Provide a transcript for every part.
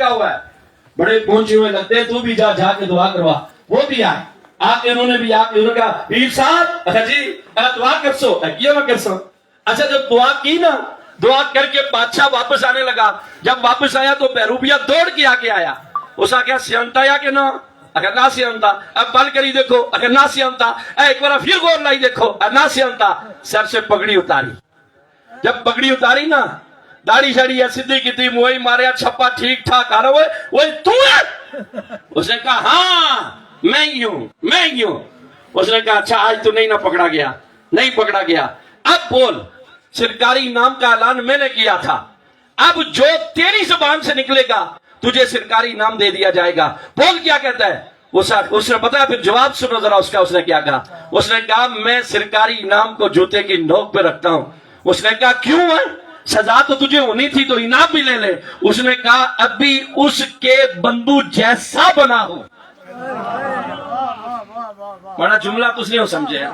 لگا ہوا ہے, بڑے پہنچے ہوئے لگتے ہیں, تو بھی جا کے دعا کروا. وہ بھی آئے, آ کے انہوں نے بھی آ کے انہوں نے کہا پیر صاحب اچھا جی دعا کر سو, کیوں نہ کر سو. اچھا جب دعا کی نا, دعا کر کے بادشاہ واپس آنے لگا. جب واپس آیا تو بہروپیہ دوڑ کے آگے آیا. اس نے کہا سیانتا یا کہ نہ, اگر نہ سیانتا, اب بل کری دیکھو, اگر نہ سیانتا, ایک بار پھر غور لائی دیکھو, نہ سیانتا. سر سے پگڑی اتاری. جب پگڑی اتاری نا, داڑھی شاڑی ہے سدھی کی تھی, وہی ماریا چھپا ٹھیک ٹھاک آ رہا ہوئے, وہی تو ہے. اس نے کہا ہاں میں ہی ہوں, میں ہی ہوں. اس نے کہا اچھا آج تو نہیں نہ پکڑا گیا, نہیں پکڑا گیا. اب بول, سرکاری نام کا اعلان میں نے کیا تھا, اب جو تیری زبان سے نکلے گا تجھے سرکاری نام دے دیا جائے گا. بول کیا کہتا ہے. اس نے بتایا, پھر جواب سنو ذرا اس کا. اس نے کیا کہا, اس نے کہا میں سرکاری نام کو جوتے کی نوک پہ رکھتا ہوں. اس نے کہا کیوں ہے, سزا تو تجھے ہونی تھی تو انعام بھی لے لے. اس نے کہا ابھی اس کے بندو جیسا بنا ہوں. بڑا جملہ تو اس نے سمجھے.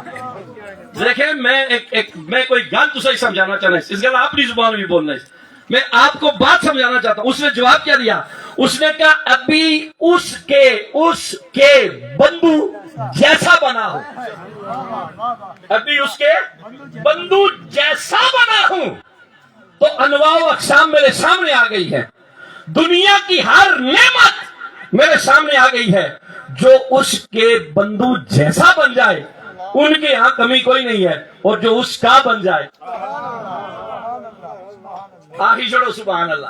دیکھیں میں کوئی گل تو صحیح سمجھانا چاہنا ہے, اس گل اپنی زبان بھی بولنا ہے, میں آپ کو بات سمجھانا چاہتا ہوں. اس نے جواب کیا دیا, اس نے کہا ابھی اس کے بندو جیسا بنا ہوں. ابھی اس کے بندو جیسا بنا ہوں. تو انواع و اقسام میرے سامنے آ گئی ہے, دنیا کی ہر نعمت میرے سامنے آ گئی ہے. جو اس کے بندو جیسا بن جائے ان کے یہاں کمی کوئی نہیں ہے, اور جو اس کا بن جائے آخی چھوڑو سبحان اللہ.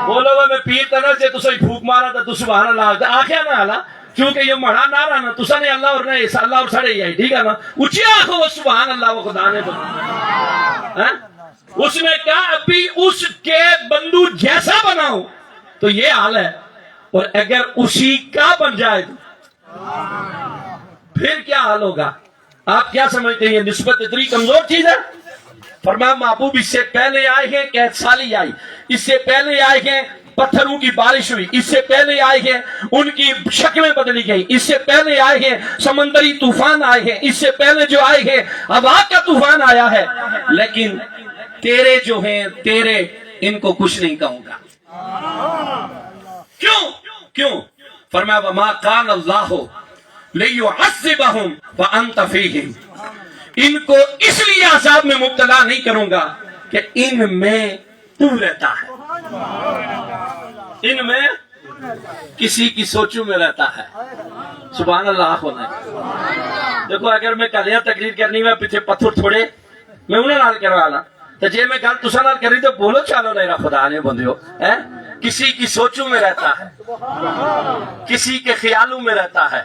بولو میں پیر تنر سے تو صحیح پھوک مارا تھا تو سبحان اللہ آخیا نہ آلا, کیونکہ یہ مڑا نہ رہنا تو سنے اللہ اور نہیں اللہ اور سڑے ہی آئی, ٹھیک ہے نا. اچھی آخو وہ سبحان اللہ وہ خدا نے بنا. اس نے کہا ابھی اس کے بندو جیسا بناؤں تو یہ حال ہے, اور اگر اسی کا بن جائے پھر کیا حال ہوگا. آپ کیا سمجھتے ہیں یہ نسبت اتنی کمزور چیز ہے. فرمایا محبوب اس سے پہلے آئے ہیں قحط سالی آئی, اس سے پہلے آئے ہیں پتھروں کی بارش ہوئی, اس سے پہلے آئے ہیں ان کی شکلیں بدلی گئی, اس سے پہلے آئے ہیں سمندری طوفان آئے ہیں, اس سے پہلے جو آئے ہیں ہوا کا طوفان آیا ہے. لیکن تیرے جو ہیں تیرے ان کو کچھ نہیں کہوں گا. کیوں فرمایا وما کان اللہ لیعذبہم وانت فیہم, ان کو اس لیے عذاب میں مبتلا نہیں کروں گا کہ ان میں تو رہتا ہے, ان میں کسی کی سوچوں میں رہتا ہے. سبحان اللہ ہونا. دیکھو اگر میں کلیاں تقریر کرنی میں پیچھے پتھر تھوڑے میں انہیں نال کروانا تو جے میں گل تساں نال کری تو بولو چالو نہیں رہا خدا نے بندیو. کسی کی سوچوں میں رہتا ہے, کسی کے خیالوں میں رہتا ہے,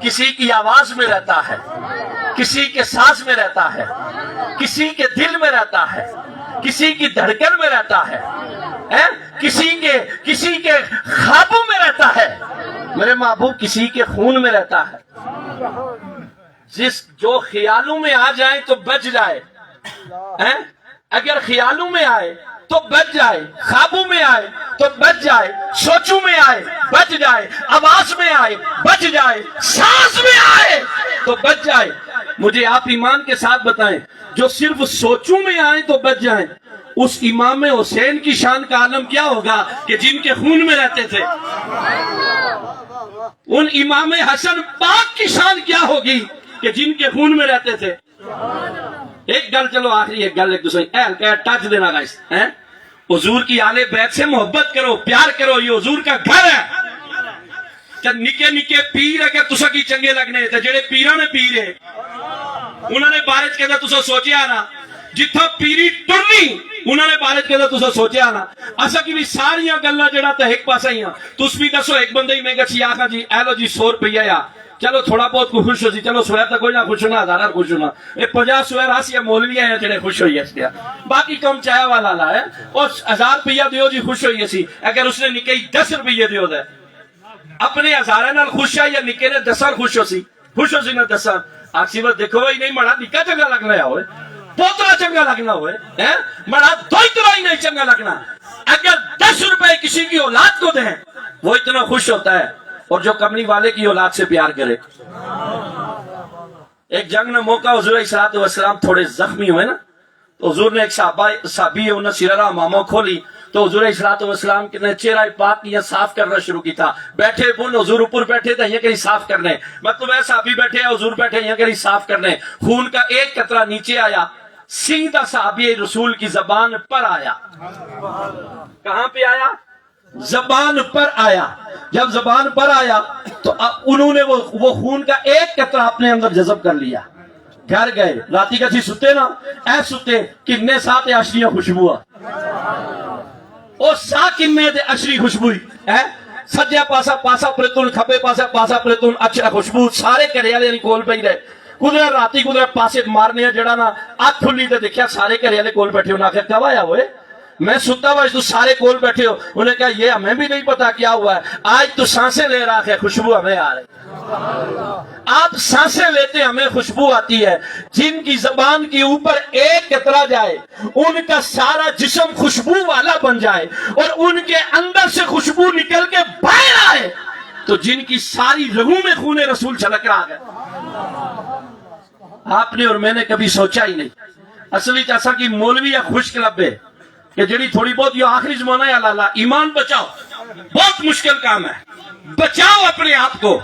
کسی کی آواز میں رہتا ہے, کسی کے سانس میں رہتا ہے, کسی کے دل میں رہتا ہے, کسی کی دھڑکن میں رہتا ہے, کسی کے خوابوں میں رہتا ہے. میرے محبوب کسی کے خون میں رہتا ہے. جو خیالوں میں آ جائیں تو بچ جائے, اگر خیالوں میں آئے تو بچ جائے, خوابوں میں آئے تو بچ جائے, سوچوں میں آئے بچ جائے, آواز میں آئے بچ جائے, سانس میں آئے تو بچ جائے. مجھے آپ ایمان کے ساتھ بتائیں جو صرف سوچوں میں آئے تو بچ جائیں, اس امام حسین کی شان کا عالم کیا ہوگا کہ جن کے خون میں رہتے تھے. ان امام حسن پاک کی شان کیا ہوگی کہ جن کے خون میں رہتے تھے. ایک گل چلو آخری ایک گل ایک دوسرے اہل کا ٹچ دینا گائس, حضور کی آل بیت سے محبت کرو, پیار کرو, یہ حضور کا گھر ہے. نکے نکے پیر ہے کہ تسا کی چنگے لگنے تھے, جڑے پیراں نے پیر ہے انہوں نے بارش کے تسا سوچیا نا, جتھا پیری ٹرنی انہوں نے بارش کے تسا سوچیا نا. اسا کی بھی ساریاں گلاں جڑا تے ایک پاسے ہی تس بھی دسو ایک بندے ہی میں گچھی آخا جی اے لو جی 100 روپیہ یا چلو تھوڑا بہت کو خوش ہو سی, چلو سویر تک کوئی نہ خوش ہونا, ہزارہ خوش ہونا, یہ 50 سویر آسی مولوی ہیں جڑے خوش ہوئی ہے, باقی کم چایا والا لا ہے. اور 1000 روپیہ دیو جی خوش ہوئی سی, اگر اس نے نکے 10 روپیہ دیو دے اپنے ہزارہ نال خوش ہے یا نکے نے 10 خوش ہو سی نا 10 آکسی بس دیکھو بھائی نہیں مڑا نکا چنگا لگنا ہے ہوئے, پوترا چنگا لگنا ہوئے, مڑا دوئی طرح ہی نہیں چنگا لگنا. اگر 10 روپے کسی کی اولاد کو دیں وہ اتنا خوش ہوتا ہے, اور جو کملی والے کی اولاد سے پیار کرے. ایک جنگ نے موقع حضور علیہ السلام تھوڑے زخمی ہوئے نا, تو حضور نے ایک صحابی ہے انہیں سیرہ مامو کھولی تو حضور السلام نے چہرہ پاک یہ صاف کرنا شروع کیا. بیٹھے بول حضور اوپر بیٹھے تھے یہ کہیں صاف کرنے, مطلب ایسا بھی بیٹھے حضور بیٹھے یہ کہیں صاف کرنے. خون کا ایک قطرہ نیچے آیا, سیدھا صحابی رسول کی زبان پر آیا. کہاں پہ آیا؟ زبان پر آیا. جب زبان پر آیا تو انہوں نے وہ خون کا ایک قطرہ اپنے اندر جذب کر لیا. گھر گئے, راتی کا ستے نا اے ستے کنے ساتھ اشریاں خوشبو اور سا کنے دے اشری خوشبو سجا پاسا پاسا پرتون کھبے پاسا پاسا پرتون اچھا خوشبو سارے گھر والے کول پئی رہے. قدرت راتی قدرت پاسے مارنے جڑا نا اکھ کھلی تے دیکھا سارے گھر والے کول بیٹھے. انہوں نے آخر کب آیا ہوئے؟ میں ستا ہوا تو سارے کول بیٹھے ہو. انہوں نے کہا یہ ہمیں بھی نہیں پتا کیا ہوا ہے, آج تو سانسیں لے رہا ہے خوشبو ہمیں آ رہی. آپ سانسیں لیتے ہمیں خوشبو آتی ہے. جن کی زبان کے اوپر ایک قطرہ جائے ان کا سارا جسم خوشبو والا بن جائے اور ان کے اندر سے خوشبو نکل کے باہر آئے تو جن کی ساری رگوں میں خون رسول چھلک رہا ہے. آپ نے اور میں نے کبھی سوچا ہی نہیں. اصلی ایسا کہ مولوی یا خوش کلب ہے کہ جڑی تھوڑی بہت یہ آخری زمانہ ہے. اللہ ایمان بچاؤ, بہت مشکل کام ہے. بچاؤ اپنے آپ کو.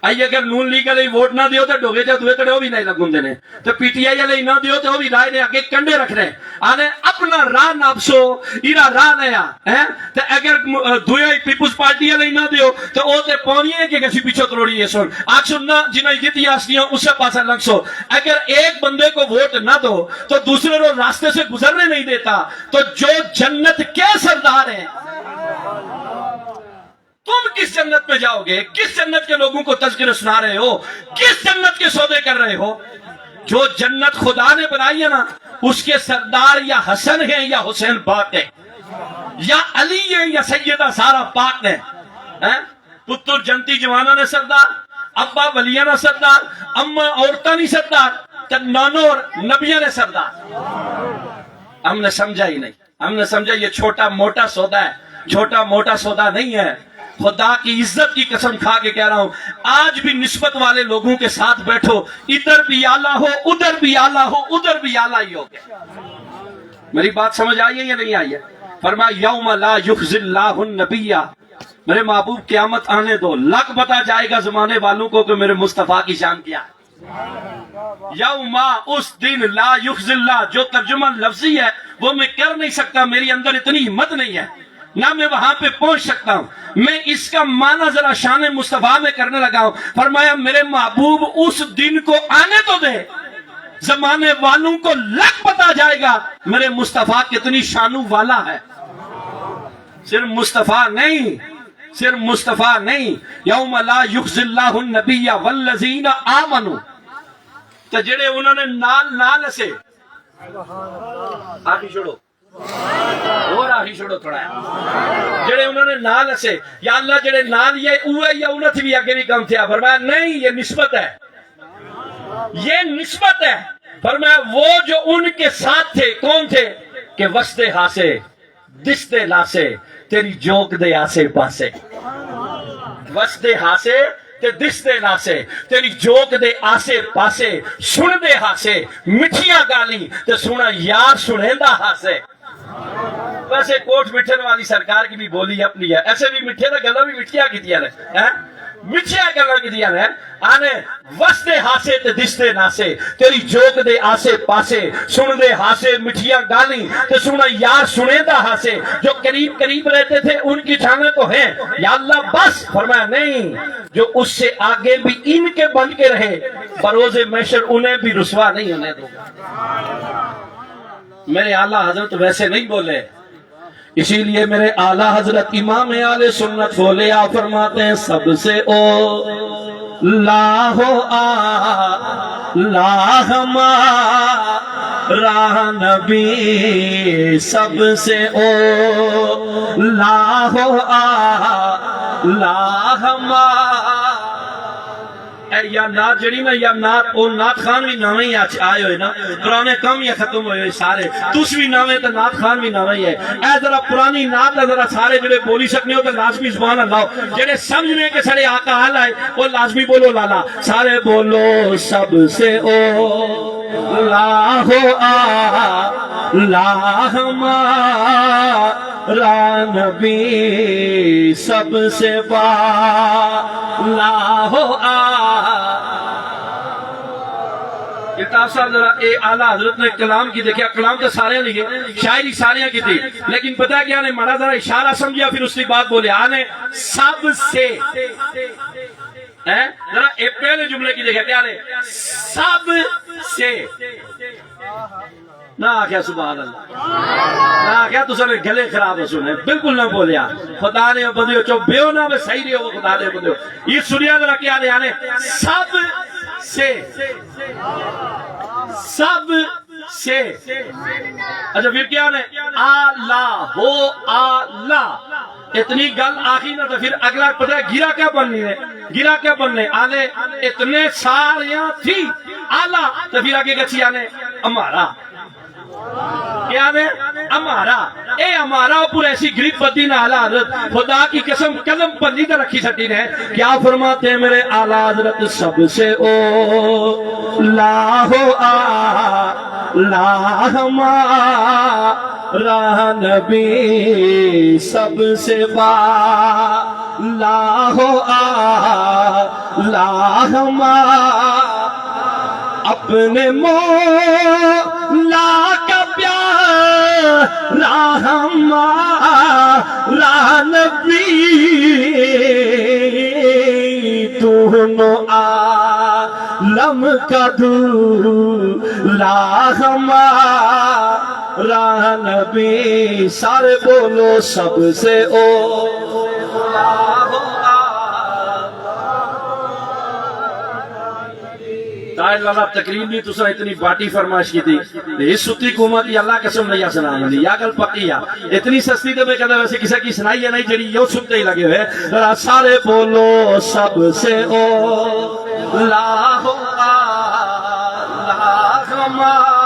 آئی اگر نون لیگ علی ووٹ نہ دیو تو ڈوگے جا دوے تڑے ہو بھی نہیں لگن دینے, تو پی ٹی آئی علی نہ دیو تو ہو بھی رائے نے آگے کنڈے رکھنے آنے اپنا راہ ناپسو ایرا راہ نیا ہے. تو اگر دویا پیپلز پارٹی علی نہ دیو تو او تے پونی ہے کہ کسی پیچھو تروڑی ہے سن آج سننا جنہیں جیتی آسنیاں اس سے پاسا لگ سو. اگر ایک بندے کو ووٹ نہ دو تو دوسرے رو راستے سے گزرنے نہیں دیتا. تو جو جنت کے سردار ہیں تم کس جنت میں جاؤ گے؟ کس جنت کے لوگوں کو تذکرہ سنا رہے ہو؟ کس جنت کے سودے کر رہے ہو؟ جو جنت خدا نے بنائی ہے نا اس کے سردار یا حسن ہیں یا حسین پاک ہیں یا علی ہیں یا سیدہ زہرا پاک ہیں. پتر جنتی جوانا نے سردار, ابا ولیاں نے سردار, اما عورتاں نے سردار, نانو اور نبیاں نے سردار. ہم نے سمجھا ہی نہیں. ہم نے سمجھا یہ چھوٹا موٹا سودا ہے. چھوٹا موٹا سودا نہیں ہے. خدا کی عزت کی قسم کھا کے کہہ رہا ہوں, آج بھی نسبت والے لوگوں کے ساتھ بیٹھو, ادھر بھی اعلیٰ ہو ادھر بھی اعلیٰ ہو ادھر بھی اعلیٰ ہی ہو گئے. میری بات سمجھ آئی ہے یا نہیں آئی ہے؟ فرمایا یوم لا یخزی اللہ النبی, میرے محبوب قیامت آنے دو, لگ بتا جائے گا زمانے والوں کو کہ میرے مصطفیٰ کی شان کیا ہے. یوم اس دن لا یخزی اللہ, جو ترجمہ لفظی ہے وہ میں کر نہیں سکتا, میری اندر اتنی ہمت نہیں ہے نہ میں وہاں پہ پہنچ سکتا ہوں. میں اس کا معنی ذرا شان مصطفیٰ میں کرنے لگا ہوں. فرمایا میرے محبوب اس دن کو آنے تو دے, زمانے والوں کو لگ پتا جائے گا میرے مصطفیٰ کتنی شانوں والا ہے. صرف مصطفیٰ نہیں, صرف مصطفیٰ نہیں. یوم لا یخزی اللہ النبی والذین آمنوا, تو جڑے انہوں نے نال سے آگے چھوڑو اور آہی چھوڑو تھوڑا ہے, جڑے انہوں نے نال اسے یا اللہ جڑے نال یہ اوہ یا انہوں تھی بھی آگے بھی کم تھیا. فرمایا نہیں, یہ نسبت ہے, یہ نسبت ہے. فرمایا وہ جو ان کے ساتھ تھے کون تھے کہ وستے ہاسے دستے لاسے تیری جوک دے آسے پاسے. وستے ہاسے تے دستے لاسے تیری جوک دے آسے پاسے, سن دے ہاسے مٹھیاں گالی تے سنا یار سنیندہ ہاسے. ویسے کوٹ مٹھن والی سرکار کی بھی بولی اپنی ہے, ایسے بھی مٹھے دا گلا بھی مٹھیاں کی دیا ہے, مٹھیاں گلا کی دیا ہے. آنے وستے ہاسے تے دستے ناسے تیری جوک دے آسے پاسے, سن دے ہاسے مٹھیاں گالی تے سنا یار سنیندہ ہاسے. جو قریب قریب رہتے تھے ان کی جانیں تو ہیں یا اللہ بس. فرمایا نہیں, جو اس سے آگے بھی ان کے بن کے رہے بروز محشر انہیں بھی رسوا نہیں ہونے دوں گا. میرے اعلیٰ حضرت ویسے نہیں بولے, اسی لیے میرے اعلیٰ حضرت امام اہل سنت بولے, آپ فرماتے ہیں سب سے او لاہو لاہ راہ نبی, سب سے او لاہو لاہ. اے یا نات جڑی نا یا نات او نات خان بھی نویں ہی آئے ہوئے نا پرانے کم ہی ختم ہوئے ہوئے سارے تس بھی نویں تو نات خان بھی نویں ہی ہے اے ذرا پرانی نات ذرا سارے جڑے بولی سکنے ہو تو لازمی زبان اللہ جڑے سمجھ میں کہ سارے آقا حال آئے وہ لازمی بولو لالا سارے بولو سب سے او لا ہو لا ہمارا نبی سب سے با لا ہو الطاف صاحب ذرا اے اعلیٰ حضرت نے کلام کی دیکھا کلام تو سارے لکھے شاعری سارے کی تھی لیکن پتہ کیا نے مڑا ذرا اشارہ سمجھا پھر اس کی بات بولے آنے سب سے ذرا اے پہلے جملے کی دیکھا کیا نے سب سے نہ آکھیا سبحان اللہ نہ آکھیا تو سارے گلے خراب ہو سنے بالکل نہ بولیا خدا نے بدیو چو بیو نہ میں صحیح رہے ہو خدا نے بدیو یہ سنیا ذرا کیا نے آنے سب سے سب سے اچھا پھر کیا نے آلہ ہو آلہ اتنی گل آخی نہ تو پھر اگلا پتہ گرا کیا بننی ہے گرا کیا بننے آنے اتنے ساریاں تھی آلہ تو پھر آگے گچھی آنے ہمارا کیا نے ہمارا اے ہمارا اوپر ایسی گریب بدی نہ اعلیٰ حضرت خدا کی قسم قلم بندی کر رکھی سٹی نے کیا فرماتے ہیں میرے اعلیٰ حضرت سب سے او لا ہو لا ہمارا نبی سب سے با لا ہو لا ہمارا اپنے مولا کا پیارا ہمارا نبی دونوں عالم کا دولا ہمارا نبی سارے بولو سب سے او طاہر لالا تقریب بھی تسا اتنی باٹی فرمائش کی تھی اس ستی قومت کی اللہ قسم نہیں سنا ملی یا گل پکی ہے اتنی سستی تو میں کہتا ویسے کسی کی سنائی ہے نہیں جڑی یہ سنتے ہی لگے ہوئے سارے بولو سب سے او لا ہو ہمارا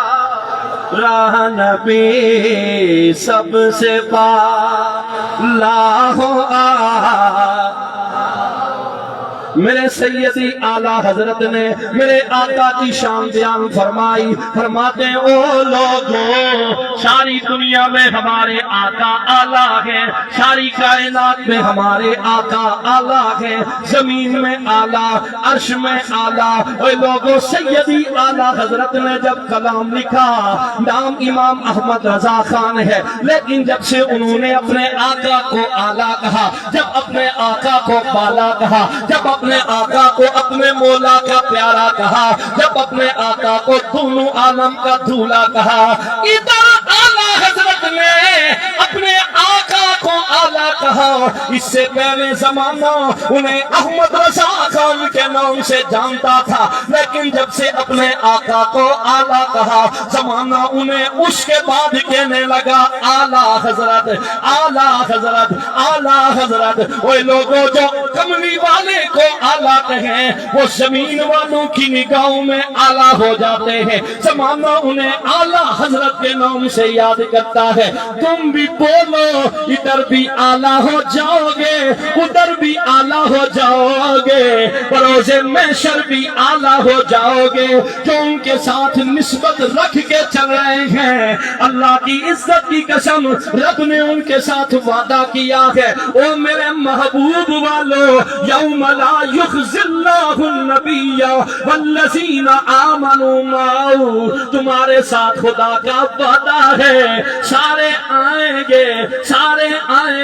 نبی سب سے با لا ہو میرے سیدی اعلیٰ حضرت نے میرے آقا کی شان بیان فرمائی فرماتے ہیں او لوگوں ساری دنیا میں ہمارے آقا اعلیٰ ہیں ساری کائنات میں ہمارے آقا اعلیٰ ہیں زمین میں اعلیٰ عرش میں اعلیٰ اے لوگوں سیدی اعلیٰ حضرت نے جب کلام لکھا نام امام احمد رضا خان ہے لیکن جب سے انہوں نے اپنے آقا کو اعلیٰ کہا جب اپنے آقا کو بالا کہا جب اپنے آقا کو اپنے مولا کا پیارا کہا جب اپنے آقا کو دونوں عالم کا دھولا کہا ادھر اعلیٰ حضرت نے اپنے آقا کو اعلیٰ کہا اس سے پہلے زمانہ انہیں احمد رضا خان کے نام سے جانتا تھا لیکن جب سے اپنے آقا کو اعلیٰ کہا زمانہ انہیں اس کے بعد کہنے لگا اعلیٰ حضرت اعلیٰ حضرت اعلیٰ حضرت وہ لوگوں جو کملی والے کو اعلیٰ کہیں وہ زمین والوں کی نگاہوں میں اعلیٰ ہو جاتے ہیں زمانہ انہیں اعلیٰ حضرت کے نام سے یاد کرتا ہے تم بھی بولو ادھر بھی اعلیٰ ہو جاؤ گے ادھر بھی اعلیٰ ہو جاؤ گے بروز محشر بھی اعلیٰ ہو جاؤ گے جو ان کے ساتھ نسبت رکھ کے چل رہے ہیں اللہ کی عزت کی قسم رب نے ان کے ساتھ وعدہ کیا ہے او میرے محبوب والو یوم لا یخزی اللہ النبی والذین آمنوا معه تمہارے ساتھ خدا کا وعدہ ہے سارے آئیں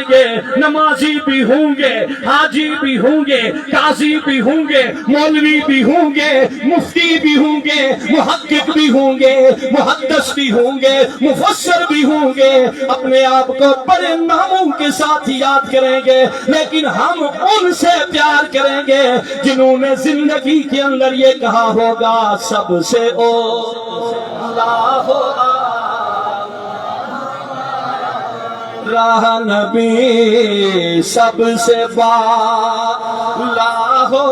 گے نمازی بھی ہوں گے حاجی بھی ہوں گے قاضی بھی ہوں گے مولوی بھی ہوں گے مفتی بھی ہوں گے محقق بھی ہوں گے محدث بھی ہوں گے مفسر بھی ہوں گے اپنے آپ کو بڑے ناموں کے ساتھ یاد کریں گے لیکن ہم ان سے پیار کریں گے جنہوں نے زندگی کے اندر یہ کہا ہوگا سب سے او اللہ راہ نبی سب سے با لا ہو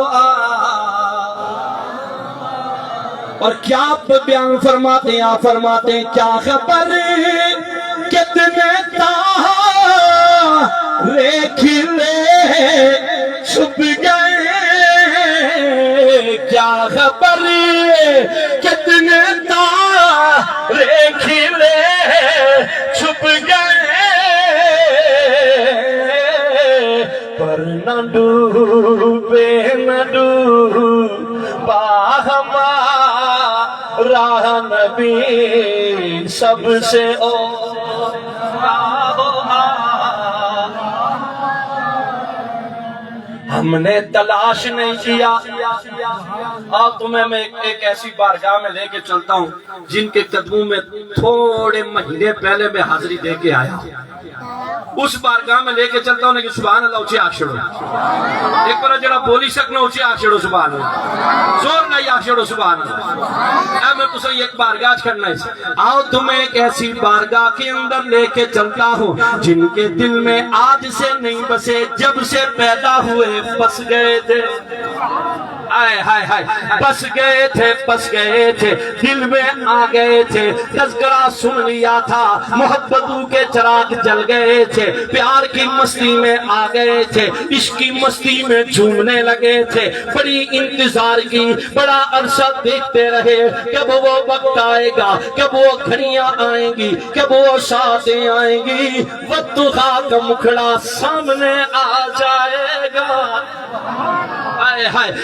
اور کیا بیان فرماتے ہیں؟ آپ فرماتے ہیں کیا خبر کتنے تارے کھلے چھپ گئے، کیا خبر کتنے تارے کھلے چھپ گئے، پر نہ ڈوبے نہ ڈوبا ہمارا نبی، سب سے ہم نے تلاش نہیں کیا۔ آج تمہیں میں ایک ایسی بارگاہ میں لے کے چلتا ہوں جن کے قدموں میں تھوڑے مہینے پہلے میں حاضری دے کے آیا، اس بارگاہ میں لے کے چلتا ہوں، لیکن سبحان اللہ اچھی آگ چھڑو، ایک بار جڑا بولی سکنا اچھی آگ چھڑو سبحان اللہ، زور نہیں آگ چھڑو سبحان اللہ۔ میں تو صحیح ایک بارگاہ کرنا ہے، آؤ تمہیں ایک ایسی بارگاہ کے اندر لے کے چلتا ہوں جن کے دل میں آج سے نہیں بسے، جب سے پیدا ہوئے بس گئے تھے، آئے ہائے ہائے بس گئے تھے دل میں آ گئے تھے، تذکرہ سن لیا تھا، محبتوں کے چراغ جل گئے تھے، پیار کی مستی میں آ گئے تھے، عشق کی مستی میں جھومنے لگے تھے، بڑی انتظار کی، بڑا عرصہ دیکھتے رہے کب وہ وقت آئے گا، کب وہ گھڑیاں آئیں گی، کب وہ ساتیں آئیں گی، وقت کا مکھڑا سامنے آ جائے گا،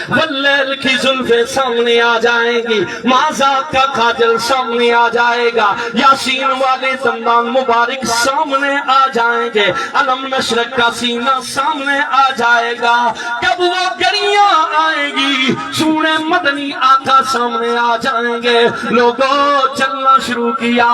واللیل کی زلفیں سامنے آ جائیں گی، مازا کا کاجل سامنے آ جائے گا، یاسین والے دندان مبارک سامنے آ جائیں گے، علم نشرق کا سینہ سامنے آ جائے گا، کب وہ گھڑیاں آئیں گی، سونے مدنی آقا سامنے آ جائیں گے، لوگوں چلنا شروع کیا،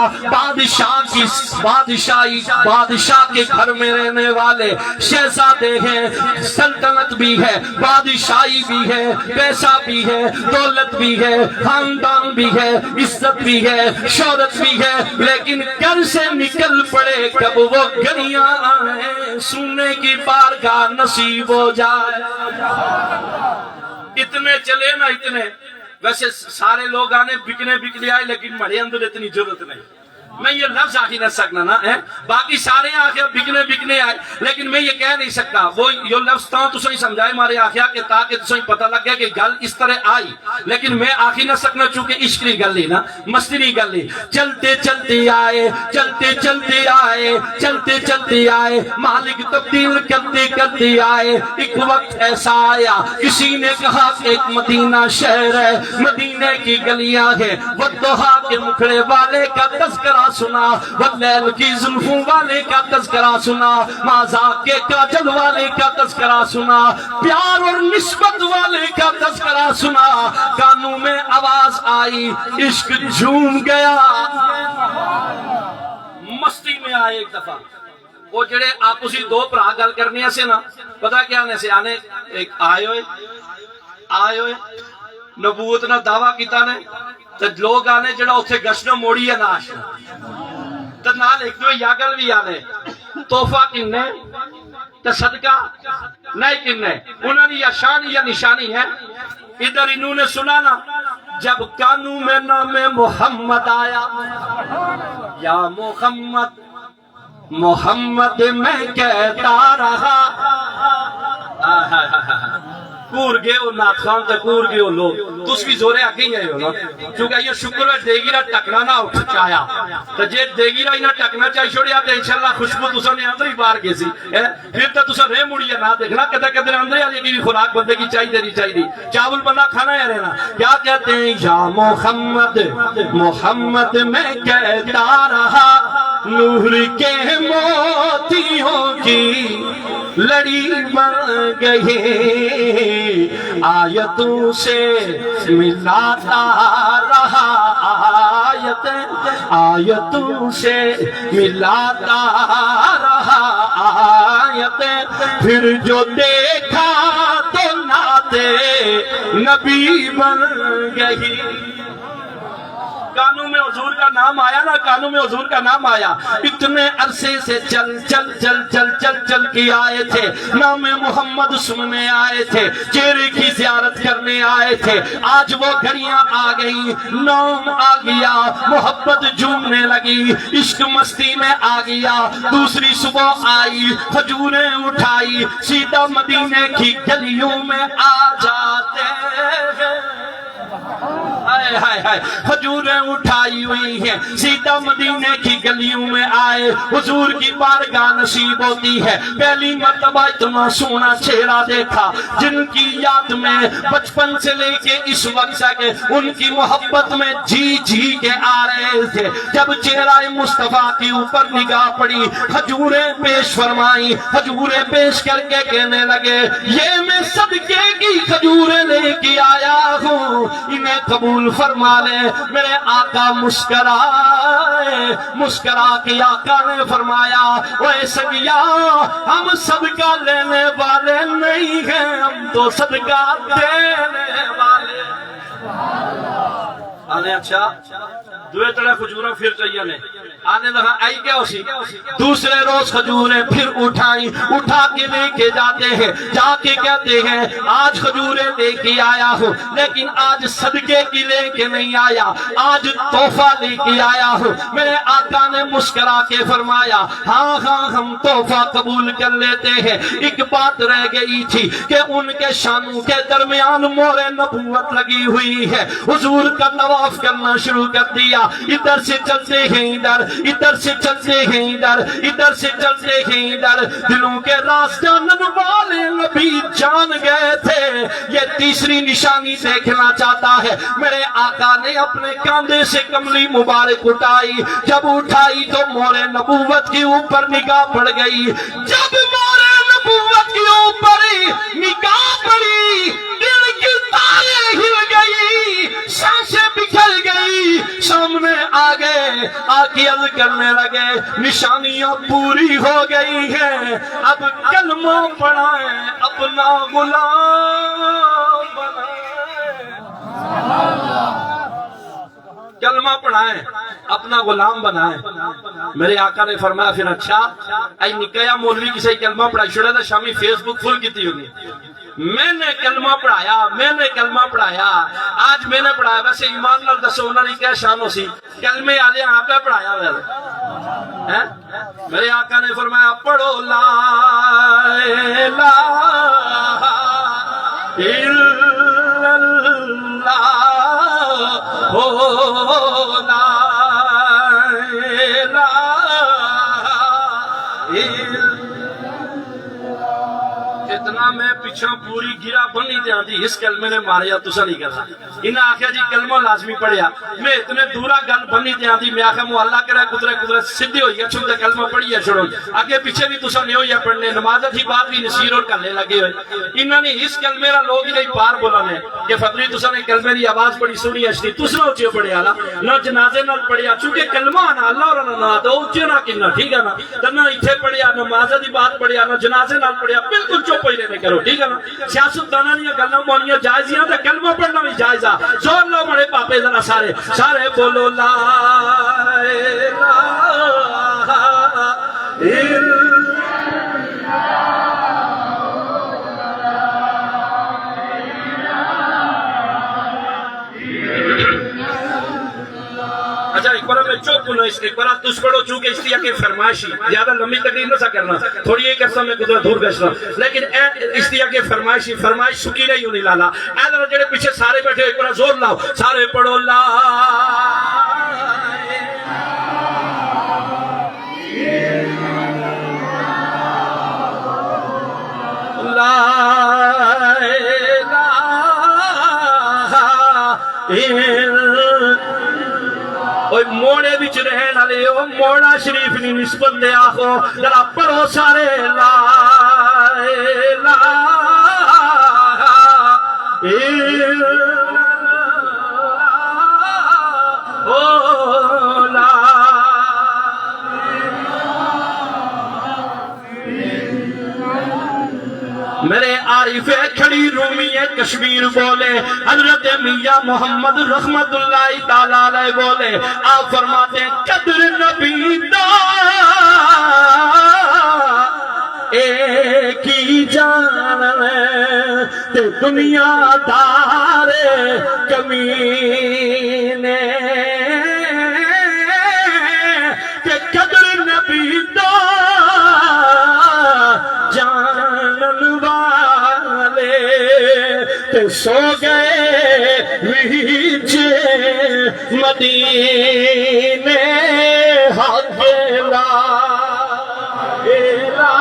بادشاہ کے گھر میں رہنے والے شہزادے ہیں، سلطنت بھی ہے، بادشاہی بھی ہے، پیسہ بھی ہے، دولت بھی ہے، خاندان بھی ہے، عزت بھی ہے، شہرت بھی ہے، لیکن گھر سے نکل پڑے کب وہ گھڑیاں آئیں، سننے کی بارگاہ نصیب ہو جائے۔ اتنے چلے نا اتنے، ویسے سارے لوگ آنے بکنے آئے، لیکن مڑے اندر اتنی ضرورت نہیں، میں یہ لفظ آخی نہ سکنا نا، باقی سارے آخیا بکنے آئے، لیکن میں یہ کہہ نہیں سکتا، وہ یہ لفظ تاں تو سہی سمجھائے مارے آخیا کہ تاکہ تو سہی پتہ لگ گیا کہ گل اس طرح آئی، لیکن میں آخی نہ سکنا چونکہ عشق کی گل ہی نا، مستی کی گل ہی، چلتے چلتے آئے، مالک تبدیل کرتے آئے، ایک وقت ایسا آیا، کسی نے کہا کہ ایک مدینہ شہر ہے، مدینے کی گلیاں ہیں، والضحیٰ کے مکھڑے والے کا تذکرہ سنا، واللیل کی زلفوں والے کا تذکرہ سنا، مازا کے کاجل والے کا تذکرہ سنا، پیار اور نسبت والے کا تذکرہ سنا، کانوں میں آواز آئی، عشق جھوم گیا، مستی میں آئے ایک دفعہ، وہ جڑے آپسی دو پرا گل کرنے سے نا، پتہ کیا نے سے آنے ایک آئے ہوئے نبوت نہ دعویٰ کیتا نے، تو لوگ آنے جڑا اتھے گشنو موڑی ہے ناش، تو نال ایک دو یا گل بھی آنے، توفہ کنے، تو صدقہ نہیں کنے، انہوں نے یا شان یا نشانی ہے، ادھر انہوں نے سنا نا، جب کانوں میں نام محمد آیا، یا محمد میں کہتا رہا، کور گئے وہ ناتخان تے کور گئے وہ لوگ، تو اس کی زورے آگے ہی گئے ہو نا، چونکہ یہ شکر ہے دیگی رہا ٹکنا نہ اٹھ چاہیا، تو جے دیگی رہا انہا ٹکنا چاہی چھوڑیا تو انشاءاللہ خوشبو تسا نے اندر ہی بار گئی سی، پھر تو تسا رہ مڑیا نہ دیکھنا، کدھر اندر آلی کی بھی خوراک بندے کی چاہی دینی چاہی دی، چاول بندہ کھانا ہے رہنا، کیا کہتے ہیں، یا محمد میں کہتا رہا، نور کے موتیوں کی لڑی بن گئی، آیتوں سے ملاتا رہا، آیتوں سے ملاتا رہا آیتیں، پھر جو دیکھا تو نعت نبی بن گئی۔ کانوں میں حضور کا نام آیا نا، کانوں میں حضور کا نام آیا، اتنے عرصے سے چل چل چل چل چل چل کے آئے تھے، نام محمد سننے آئے تھے، چہرے کی زیارت کرنے آئے تھے، آج وہ گھڑیاں آ گئی، نام آ گیا، محبت جھومنے لگی، عشق مستی میں آ گیا، دوسری صبح آئی، کھجوریں اٹھائی، سیدھا مدینے کی گلیوں میں آ جاتے ہیں، ہائے ہائے ہائے، کھجوریں اٹھائی ہوئی ہیں، سیدھا مدینے کی گلیوں میں آئے، حضور کی بارگاہ نصیب ہوتی ہے، پہلی مرتبہ اتنا سونا چہرہ دیکھا، جن کی یاد میں بچپن سے لے کے اس وقت تک ان کی محبت میں جی جی کے آ رہے تھے، جب چہرہ مصطفیٰ کے اوپر نگاہ پڑی، کھجوریں پیش فرمائی، کھجوریں پیش کر کے کہنے لگے، یہ میں صدقے کی کھجوریں لے کے آیا ہوں، انہیں قبول فرما لے۔ میرے آقا مسکرائے، مسکرا کے آقا نے فرمایا، اوے سگیا، ہم صدقہ لینے والے نہیں ہیں، ہم تو صدقہ دینے والے۔ آنے اچھا دوے تڑے کھجوریں پھر چاہیے نے آنے لگا آئی کیا اسی دوسرے روز کھجوریں پھر اٹھائیں، اٹھا کے لے کے جاتے ہیں، جا کے کہتے ہیں آج کھجوریں لے کے آیا ہوں، لیکن آج صدقے کی لے کے نہیں آیا، آج تحفہ لے کے آیا ہوں۔ میرے آقا نے مسکرا کے فرمایا، ہاں ہاں ہم تحفہ قبول کر لیتے ہیں، ایک بات رہ گئی تھی کہ ان کے شانوں کے درمیان مور نبوت لگی ہوئی ہے، حضور کا طواف کرنا شروع کر دیا، ادھر سے چلتے ہیں ادھر، ادھر سے چلتے ہیں ادھر، ادھر سے چلتے ہیں ادھر، دلوں کے راز جانن والے نبی جان گئے تھے، یہ تیسری نشانی دیکھنا چاہتا ہے۔ میرے آقا نے اپنے کاندھے سے کملی مبارک اٹھائی، جب اٹھائی تو مور نبوت کے اوپر نگاہ پڑ گئی، جب مور نبوت کے اوپر نگاہ پڑی، دل کی تاریں ہل گئی، سانسیں بکھر گئی، سامنے آگے آکے عرض کرنے لگے، نشانیاں پوری ہو گئی ہیں، اب کلمہ پڑھائیں، اپنا غلام بنائیں، کلمہ پڑھائیں، اپنا غلام بنائیں۔ میرے آقا نے فرمایا پھر اچھا اے نکیا مولوی کسی کلمہ پڑھائی چھوڑا تھا، شامی فیس بک فل کی تھی ہوگی، میں نے کلمہ پڑھایا، میں نے کلمہ پڑھایا، آج میں نے پڑھایا، ویسے ایمان نال دسو انہوں نے کیا شان ہو سی کلمے والے آپ نے پڑھایا ویسے، میرے آقا نے فرمایا پڑھو لا الہ الا اللہ ہو لا الہ الا اتنا میں پیچھا پوری گرا بنی دیا دی اس کلمے نے ماریا تسا نہیں کرنا، انہیں آخیا جی کلمہ لازمی پڑھیا، میں اتنے دورا گل بنی دیا دی، میں آخیا مواللہ کرے قدرے قدرے سدھی ہوئی ہے، چھوٹے کلمہ پڑھیا چھوڑو، آگے پیچھے بھی تسا نہیں ہوئی ہے پڑھنے، نمازہ تھی بات بھی نصیر اور کرنے لگے ہوئے، انہوں نے اس کلمے را لوگ ہی پار بولانے کہ فضلی تسا نے کلمے دی آواز پڑھی سنی اشتی، تسا اچھے پڑھیا نہ جنازے نہ پڑھیا، چونکہ کلمہ آنا اللہ اور نہ تو اچھے نہ کنہ، ٹھیک ہے نا، نہ اتھے پڑھیا، نمازہ دی بات پڑھیا، نہ جنازے نہ پڑھیا، بالکل چپ ہی رہنے کرو، ٹھیک ہے نا، سیاست دانا نہیں گلنا مونیاں جائزیاں تے کلمہ پڑھنا بھی جائزہ، زور لو بڑے پاپے ذرا سارے سارے بولو لا الہ الا اچھا ایک بار میں چوک بولو اس ایک بار تجھ پڑھو چونکہ اشتیا کے فرمائشی زیادہ لمبی تقریر نہ سا کرنا تھوڑی ایک عرصہ میں قدرت دور گشنا لیکن اشتیا کے فرمائشی فرمائش سکی نہیں ہونی لالا اے ذرا جڑے پیچھے سارے بیٹھے ایک بار زور لاؤ سارے پڑھو لا موڑے بچ رہن والے او موڑا شریف نی نسبت دے آخو ذرا پڑھو سارے لا الہ الا میرے عارف کھڑی رومی کشمیر بولے، حضرت میاں محمد رحمت اللہ تعالیٰ علیہ بولے، آپ فرماتے ہیں قدر نبی دا ایک ہی جان تے دنیا دار کمینے، کہ قدر نبی دا جانن والے تے سو گئے ویچ مدینے، حق لا الہ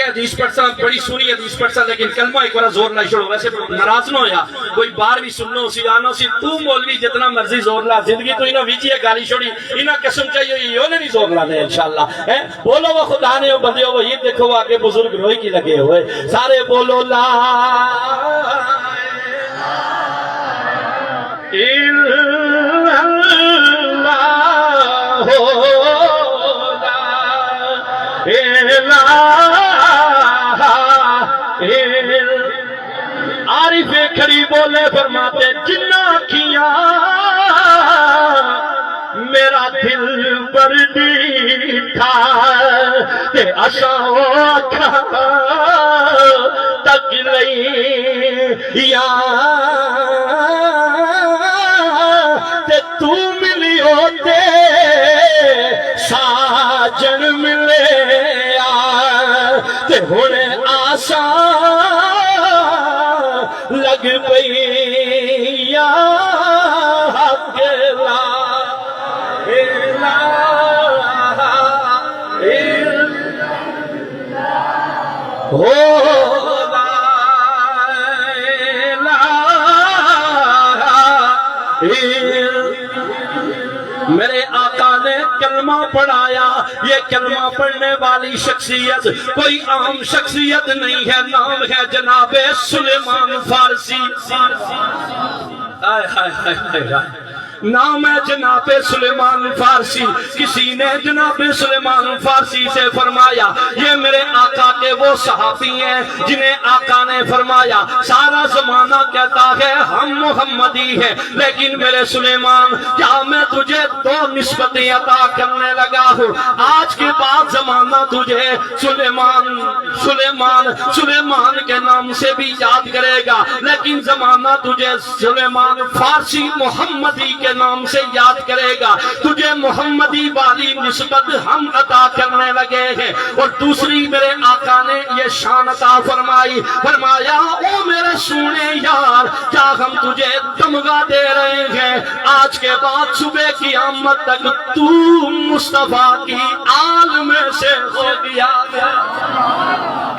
حدیث پڑھتا بڑی سونی حدیث پڑھتا، لیکن کلمہ ایک بار زور نہ چھوڑو، ویسے ناراض نہ ہویا، کوئی بار بھی سنو سی آنو سی، تو مولوی جتنا مرضی زور لا، زندگی تو انہوں ویچی ہے گالی چھوڑی، انہوں قسم چاہیے یہ نہیں زور لا دے انشاءاللہ۔ بولو وہ خدا نے وہ بندے ہو، یہ دیکھو آگے بزرگ روئی کی لگے ہوئے، سارے بولو لا عارف کھڑی بولے فرماتے جنہ کیاں میرا دل بردی تھا تے اشاں تک لئی یا تے تو ملی ہوتے ساجن ملے تے ہونے آسان لگ پئی یا حق لا الہ ہو میرے آقا نے کلمہ پڑھایا، یہ کلمہ پڑھنے والی شخصیت کوئی عام شخصیت نہیں ہے، نام ہے جناب سلیمان فارسی، نام ہے جناب سلیمان فارسی۔ کسی نے جناب سلیمان فارسی سے فرمایا یہ میرے آقا کے وہ صحابی ہیں جنہیں آقا نے فرمایا سارا زمانہ کہتا ہے ہم محمدی ہیں، لیکن میرے سلیمان کیا میں تجھے دو نسبتیں عطا کرنے لگا ہوں، آج کے بعد زمانہ تجھے سلیمان کے نام سے بھی یاد کرے گا، لیکن زمانہ تجھے سلیمان فارسی محمدی کے نام سے یاد کرے گا، تجھے محمدی والی نسبت ہم عطا کرنے لگے ہیں۔ اور دوسری میرے آقا نے یہ شان عطا فرمائی، فرمایا او میرے سونے یار کیا ہم تجھے تمغہ دے رہے ہیں، آج کے بعد صبح قیامت تک تو مصطفیٰ کی آل میں سے ہو گیا۔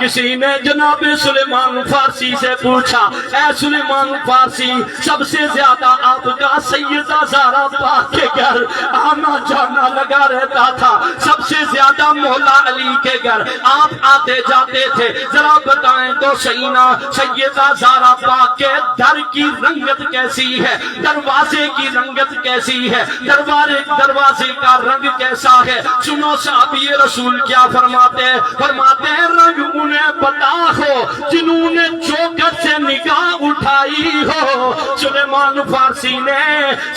کسی نے جناب سلیمان فارسی سے پوچھا اے سلیمان فارسی سب سے زیادہ آپ کا سیدہ زہرا پاک کے گھر آنا جانا لگا رہتا تھا، سب سے زیادہ مولا علی کے گھر آپ آتے جاتے تھے، ذرا بتائیں تو صحیح نا سیدہ زہرا پاک کے در کی رنگت کیسی ہے، دروازے کی رنگت کیسی ہے، دروازے کا رنگ کیسا ہے؟ سنو صحابی رسول کیا فرماتے ہیں، فرماتے ہیں رنگ انہیں پتا ہو جنہوں نے چوکٹ سے نگاہ اٹھائی ہو۔ سلیمان فارسی نے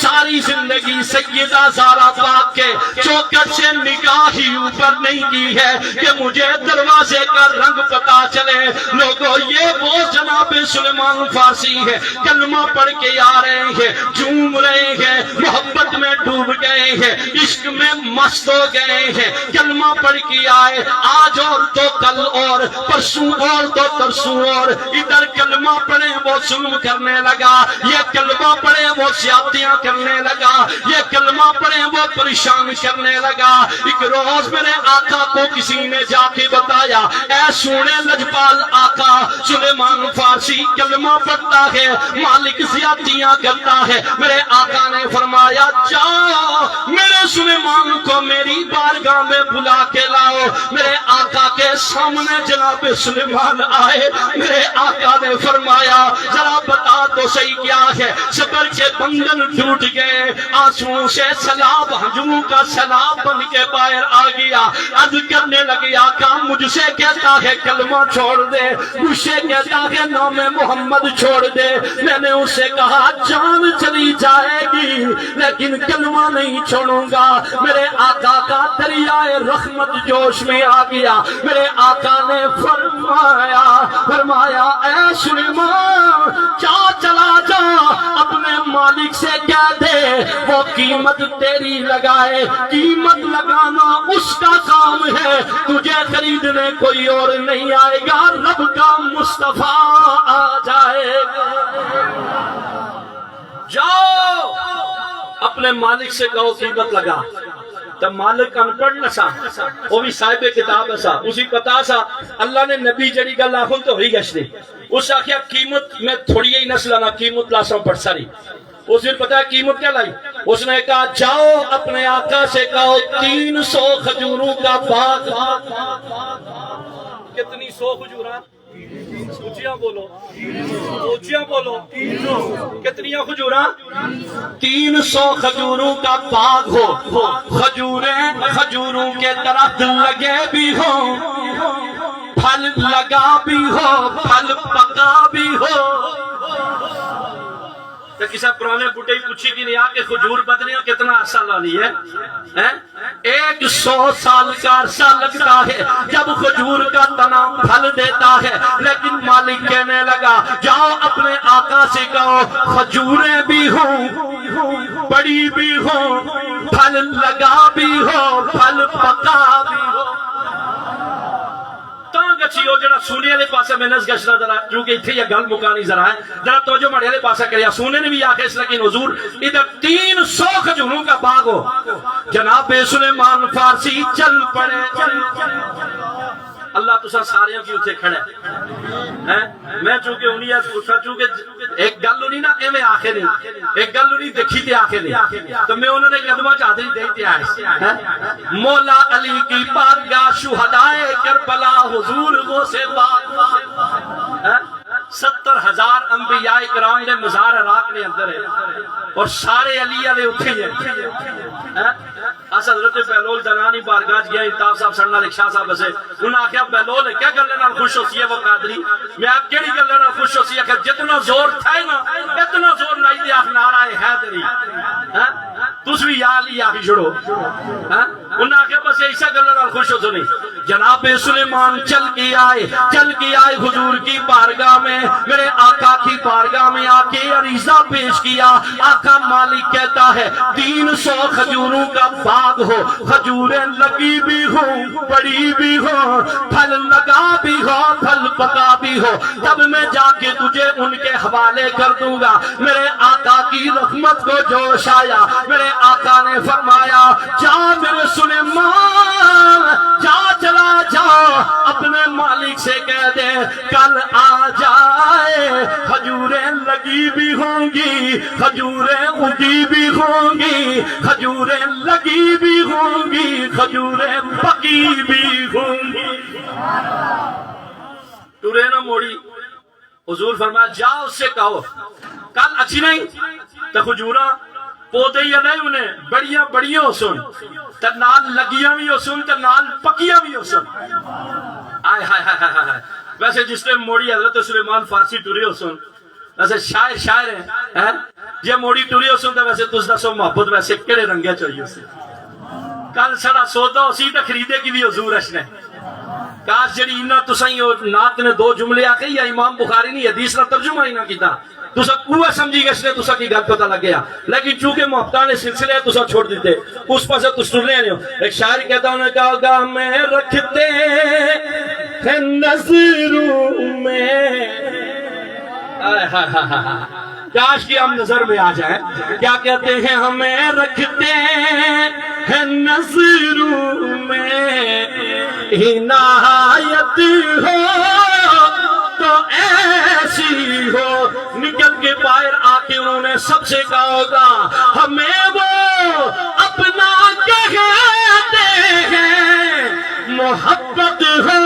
ساری زندگی سیدہ زہرا پاک کے چوکٹ سے نگاہ ہی اوپر نہیں کی ہے کہ مجھے دروازے کا رنگ پتا چلے۔ لوگوں یہ وہ جناب سلیمان فارسی ہے، کلمہ پڑھ کے آ رہے ہیں، جھوم رہے ہیں، محبت میں ڈوب گئے ہیں، عشق میں مست ہو گئے ہیں، کلمہ پڑھ کے آئے، آج اور تو کل اور پرسوں اور تو ترسوں اور، ادھر کلمہ پڑھے وہ ظلم کرنے لگا، یہ کلمہ پڑھے وہ زیادتیاں کرنے لگا، یہ کلمہ پڑھے وہ پریشان کرنے لگا۔ ایک روز میرے آقا کو کسی نے جا کے بتایا اے سونے لجپال آقا سلیمان فارسی کلمہ پڑھتا ہے، مالک زیادتیاں کرتا ہے۔ میرے آقا نے فرمایا جاؤ میرے سلیمان کو میری بارگاہ میں بلا کے لاؤ۔ میرے آقا کے سامنے جناب سلیمان آئے، میرے آقا نے فرمایا ذرا بتا تو صحیح کیا ہے؟ صبر کے بندھن ٹوٹ گئے، آنسوؤں سے سیلاب ہجوم کا سیلاب بن کے باہر آ گیا، عرض کرنے لگے آقا مجھ سے کہتا ہے کلمہ چھوڑ دے، مجھ سے کہتا ہے نام محمد چھوڑ دے، میں نے اسے کہا جان چلی جائے گی لیکن کلمہ نہیں چھوڑوں گا۔ میرے آقا کا دریائے رحمت جوش میں آ گیا، میرے آقا نے فرمایا اے سلیمان جا چلا جا، اپنے مالک سے کہہ دے وہ قیمت تیری لگائے، قیمت لگانا اس کا کام ہے، تجھے خریدنے کوئی اور نہیں آئے گا، رب کا مصطفیٰ آ جائے گا۔ جاؤ اپنے مالک سے کہو قیمت لگا۔ تب مالک ان پڑھ نہ سا وہ بھی صاحب کتاب سا اسی پتا سا اللہ نے نبی جڑی گل آخن تو ہوئی گشتے اس آخیا قیمت میں تھوڑی ہی نسل لانا قیمت لاسا پڑھ ساری اس نے پتا ہے قیمت کیا لائی؟ اس نے کہا جاؤ اپنے آقا سے کہو 300 کھجوروں کا باغ۔ کتنی 100 کھجورات؟ اونچیاں بولو اونچیاں بولو کتنی کھجوراں؟ 300 کھجوروں کا باغ ہو، کھجوروں کے درخت لگے بھی ہو، پھل لگا بھی ہو، پھل پکا بھی ہو۔ تو کسی پرانے بوٹے پوچھی کی نہیں آ کہ کھجور بدنے کتنا عرصہ لانی ہے؟ 100 سال کا عرصہ لگتا ہے جب کھجور کا تنا پھل دیتا ہے، لیکن مالک کہنے لگا جاؤ اپنے آقا سے کہو کھجوریں بھی ہوں، بڑی بھی ہوں، پھل لگا بھی ہو، پھل پکا بھی ہو۔ اچھی ہو جڑا سونے والے پاسے میں نس گشنا ذرا کیونکہ اتنے یہ گل مکانی ذرا ہے ذرا توجہ مڑے والے پاسا کریا سونے نے بھی آخر اس لیکن حضور ادھر 300 کھجوروں کا باغ ہو۔ جناب سلیمان فارسی چل پڑے، اللہ تو سارے کی اتنے کھڑے میں چونکہ انہیں پوچھا چونکہ ایک گل نہیں نا ایویں آخے نہیں، ایک گل نہیں دیکھی تے آخے نہیں، تو میں انہوں نے قدمہ چادری دیتے آئے مولا علی کی بارگاہ شہدائے کربلا حضور وہ سے بات 70,000 انبیاء کرام نے مزار عراق نے اندر ہے اور سارے علی علیہ اٹھے ہیں۔ حضرت بہلول دنانی بارگاہ گیا انتاف صاحب سڑنا لکھ شاہ صاحب سے انہوں نے آخیا بہلول کیا گلے نال خوش ہو سی ہے وہ قادری؟ میں آپ کیڑی گلے نال خوش ہو سی ہے کہ جتنا زور تھا نا اتنا زور لائی دے آخ نعرہ ہے تیری تُس بھی یا علی آخی چھڑو۔ انہوں نے آخیا بس ایسا گلے نال خوش ہو سنی۔ جناب سلیمان چل کے آئے حضور کی بارگاہ میں، میرے آقا کی بارگاہ میں آ کے عریضہ پیش کیا۔ آقا مالک کہتا ہے 300 کھجوروں کا باغ ہو، کھجوریں لگی بھی ہو، بڑی بھی ہو، پھل لگا بھی ہو، پھل پکا بھی ہو، تب میں جا کے تجھے ان کے حوالے کر دوں گا۔ میرے آقا کی رحمت کو جوش آیا، میرے آقا نے فرمایا جا میرے سلیمان جا چلا جا اپنے مالک سے کہہ دے کل آ جائے، کھجوریں لگی بھی ہوں گی، کھجوریں اگی بھی ہوں گی، کھجوریں لگی بھی ہوں گی، کھجوریں پکی بھی ہوں گی۔ ٹورے نہ موڑی حضور فرمایا جا اس سے کہو کل اچھی نہیں تو کھجوراں پودے یا نہیں انہیں بڑیاں بڑیاں ہو سن تو نال لگیاں بھی ہو سن تو نال پکیاں بھی ہو سن۔ آئے ہائے ہائے ہائے ہائے ویسے جس نے موڑی حضرت سلیمان فارسی ٹوری ہو سن ویسے شاعر ہیں جے موڑی ٹوری ہو سن تو ویسے تُس دسو محبت ویسے کڑے رنگے چاہیے سے کل سڑا سودا ہو سی تو خریدے کی بھی حضور اشنے کاش جڑی انہاں تسائیں نات نے 2 جملے آکے یا امام بخاری نے حدیث نہ ترجمہ ہی نہ کیتا تسا کوہ سمجھی گشنے تسا کی گل پتہ لگ گیا، لیکن چونکہ محبتان سلسلے تسا چھوڑ دیتے اس پاسے تس ٹرنے نہیں ہو۔ ایک شاعر کہتا انہوں نے کہا گاہ میں رکھتے ہیں نظروں میں، کاش کی ہم نظر میں آ جائیں، کیا کہتے ہیں ہمیں رکھتے ہیں نظروں میں، عنایت ہو تو ایسی ہو۔ نکل کے باہر آ کے انہوں نے سب سے کہا ہوگا ہمیں وہ اپنا کہتے ہیں، محبت ہو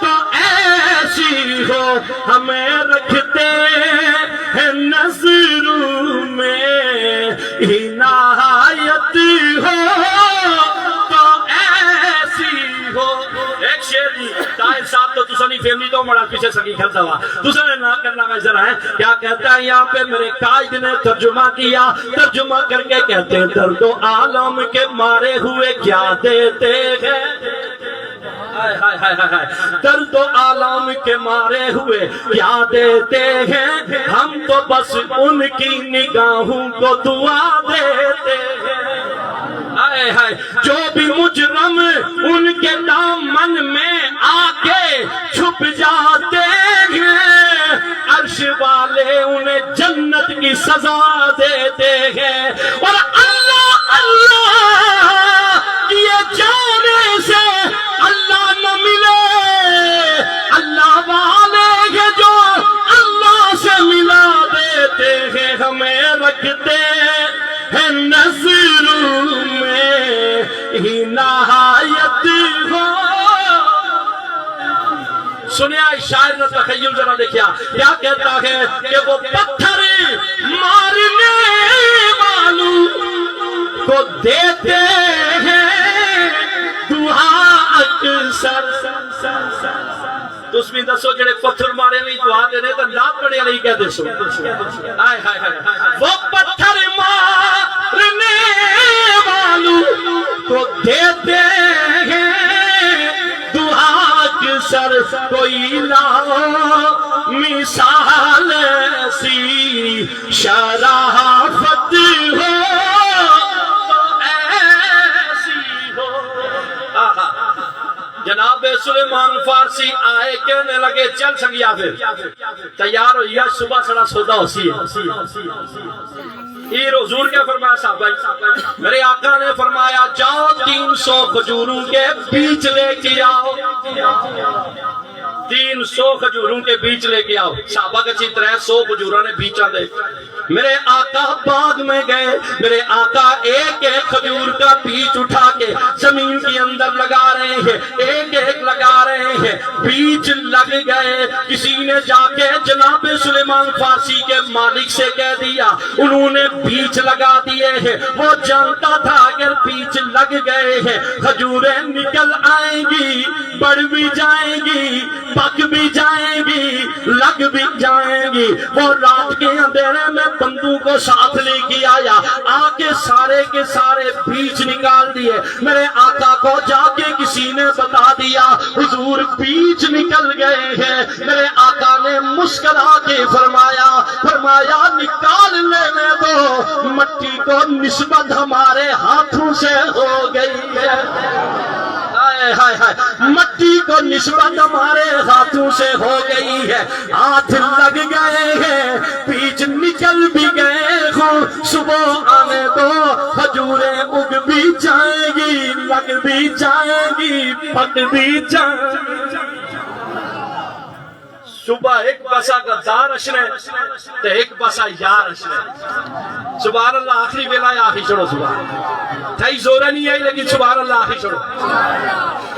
تو ایسی ہو، ہمیں رکھتے ہیں نظروں میں، عنایت ہو تو ایسی ہو۔ ایک شعر دی طاہر صاحب تو تسا نہیں فیملی تو مڑا پیچھے سکی کھلتا ہوا تسا نے نہ کرنا میں ذرا ہے کیا کہتا ہے یہاں پہ میرے قائد نے ترجمہ کیا، ترجمہ کر کے کہتے ہیں درد و عالم کے مارے ہوئے کیا دیتے ہیں، درد و عالم کے مارے ہوئے کیا دیتے ہیں، ہم تو بس ان کی نگاہوں کو دعا دیتے ہیں۔ جو بھی مجرم ان کے دامن میں آ کے چھپ جاتے ہیں، عرش والے انہیں جنت کی سزا دیتے ہیں، اور اللہ اللہ کیے جانے سے اللہ نہ ملے، اللہ والے ہیں جو اللہ سے ملا دیتے ہیں، ہمیں رکھتے ہیں نظروں میں، عنایت ہو۔ سنیا شاعر نے تخیل ذرا دیکھیا کیا کہتا ہے کہ وہ پتھر مارنے والوں کو دیتے ہیں دعا اکثر۔ تسمی دسو جڑے پتھر مارے نہیں دعا دینے تو نات پڑے نہیں کہتے سو۔ وہ پتھر مارنے والوں کو دیتے ہیں دعا اکثر، کوئی لاؤ مثال ایسی شرافت ہو ایسی ہو۔ جناب سلیمان فارسی آئے کہنے لگے چل سنگیا پھر تیار ہو یا صبح سڑا سودا ہو سی ہے۔ یہ حضور کیا فرمایا صاحب میرے آقا نے فرمایا جاؤ 300 کھجوروں کے بیچ لے کے آؤ، 300 کھجوروں کے بیچ لے کے آؤ۔ صحابہ کے 300 کھجوروں نے بیچا دے، میرے آقا باغ میں گئے، میرے آقا ایک ایک کھجور کا بیچ اٹھا کے زمین کے اندر لگا رہے ہیں، ایک ایک لگا رہے ہیں، بیچ لگ گئے۔ کسی نے جا کے جناب سلیمان فارسی کے مالک سے کہہ دیا، انہوں نے بیچ لگا دیے ہیں، وہ جانتا تھا اگر بیچ لگ گئے ہیں کھجوریں نکل آئیں گی، بڑھ بھی جائیں گی، پک بھی جائیں گی، لگ بھی جائیں گی۔ وہ رات کے اندھیرے میں بندوں کو ساتھ لے کے آیا، آ کے سارے بیچ نکال دیے۔ میرے آقا کو جا کے کسی نے بتا دیا حضور بیچ نکل گئے ہیں۔ میرے آقا نے مسکرا کے فرمایا نکال لینے دو، مٹی کو نسبت ہمارے ہاتھوں سے ہو گئی ہے، مٹی کو نسبت ہمارے ہاتھوں سے ہو گئی ہے، ہاتھ لگ گئے ہیں، بیچ نکل بھی گئے ہوں، صبح آنے دو کھجوریں اگ بھی جائیں گی، لگ بھی جائیں گی، پک بھی جائیں گی۔ صبح ایک بسا غدار اشنے تو ایک بسا یار اشنے۔ سبحان اللہ آخری ویلا یا آخری چھوڑو سبحان تھائی زورہ نہیں آئی لیکن سبحان اللہ آخری چھوڑو۔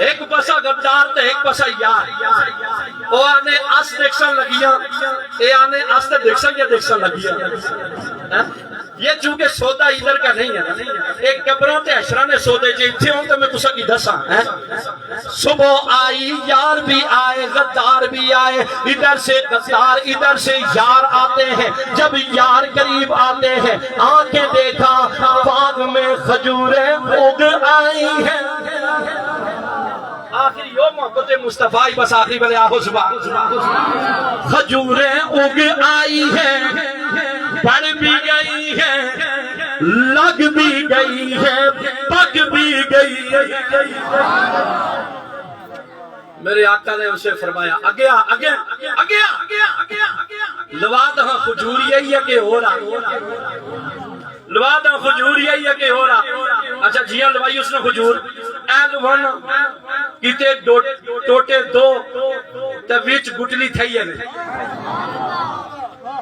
ایک بسا غدار تو ایک بسا یار، وہ آنے اس دیکھسن لگیاں، اے آنے اس تے دیکھسن لگیاں۔ یہ چونکہ سودا ادھر کا نہیں ہے، ایک قبروں تے حشرہ نے سودے جے تھے ہوں تو میں تسا کی دساں۔ صبح آئی یار بھی آئے غدار بھی آئے، ادھر سے غدار ادھر سے یار آتے ہیں۔ جب یار قریب آتے ہیں آنکھیں دیکھا باغ میں کھجوریں اگ آئی ہیں۔ آخری یو محبت مصطفیٰ بس آخری بلے آہو صبح کھجوریں اگ آئی ہیں، بڑھ بھی گئی ہے، لگ بھی گئی ہے، پک بھی گئی ہے۔ میرے آقا نے اسے فرمایا اگیا لوادہ کھجور یہی ہے کہ ہو رہا، لوادہ کھجور یہی ہے کہ ہو رہا۔ اچھا جیاں لوائی اس نے کھجور اے لوانا کیتے ٹوٹے دو تے وچ گٹلی تھئی ہے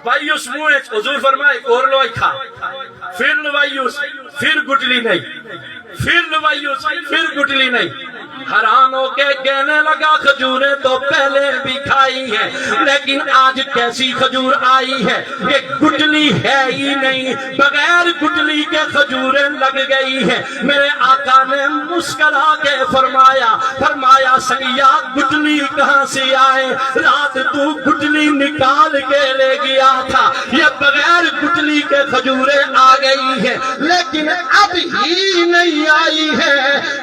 بھائی اس منہ حضور فرمائے ایک اور لوائی کھا، پھر لوائی اس، پھر گٹلی نہیں، پھر لوائی اس، پھر گٹلی نہیں۔ حیران ہو کے کہنے لگا کھجوریں تو پہلے بھی کھائی ہیں لیکن آج کیسی کھجور آئی ہے یہ گٹلی ہے ہی نہیں، بغیر گٹلی کے کھجوریں لگ گئی ہیں۔ میرے آقا نے مسکرا کے فرمایا سنگیا گٹلی کہاں سے آئے؟ رات تو گٹلی نکال کے لے گیا تھا، یہ بغیر گٹلی کے کھجوریں آ گئی ہیں لیکن اب ہی نہیں آئی ہے،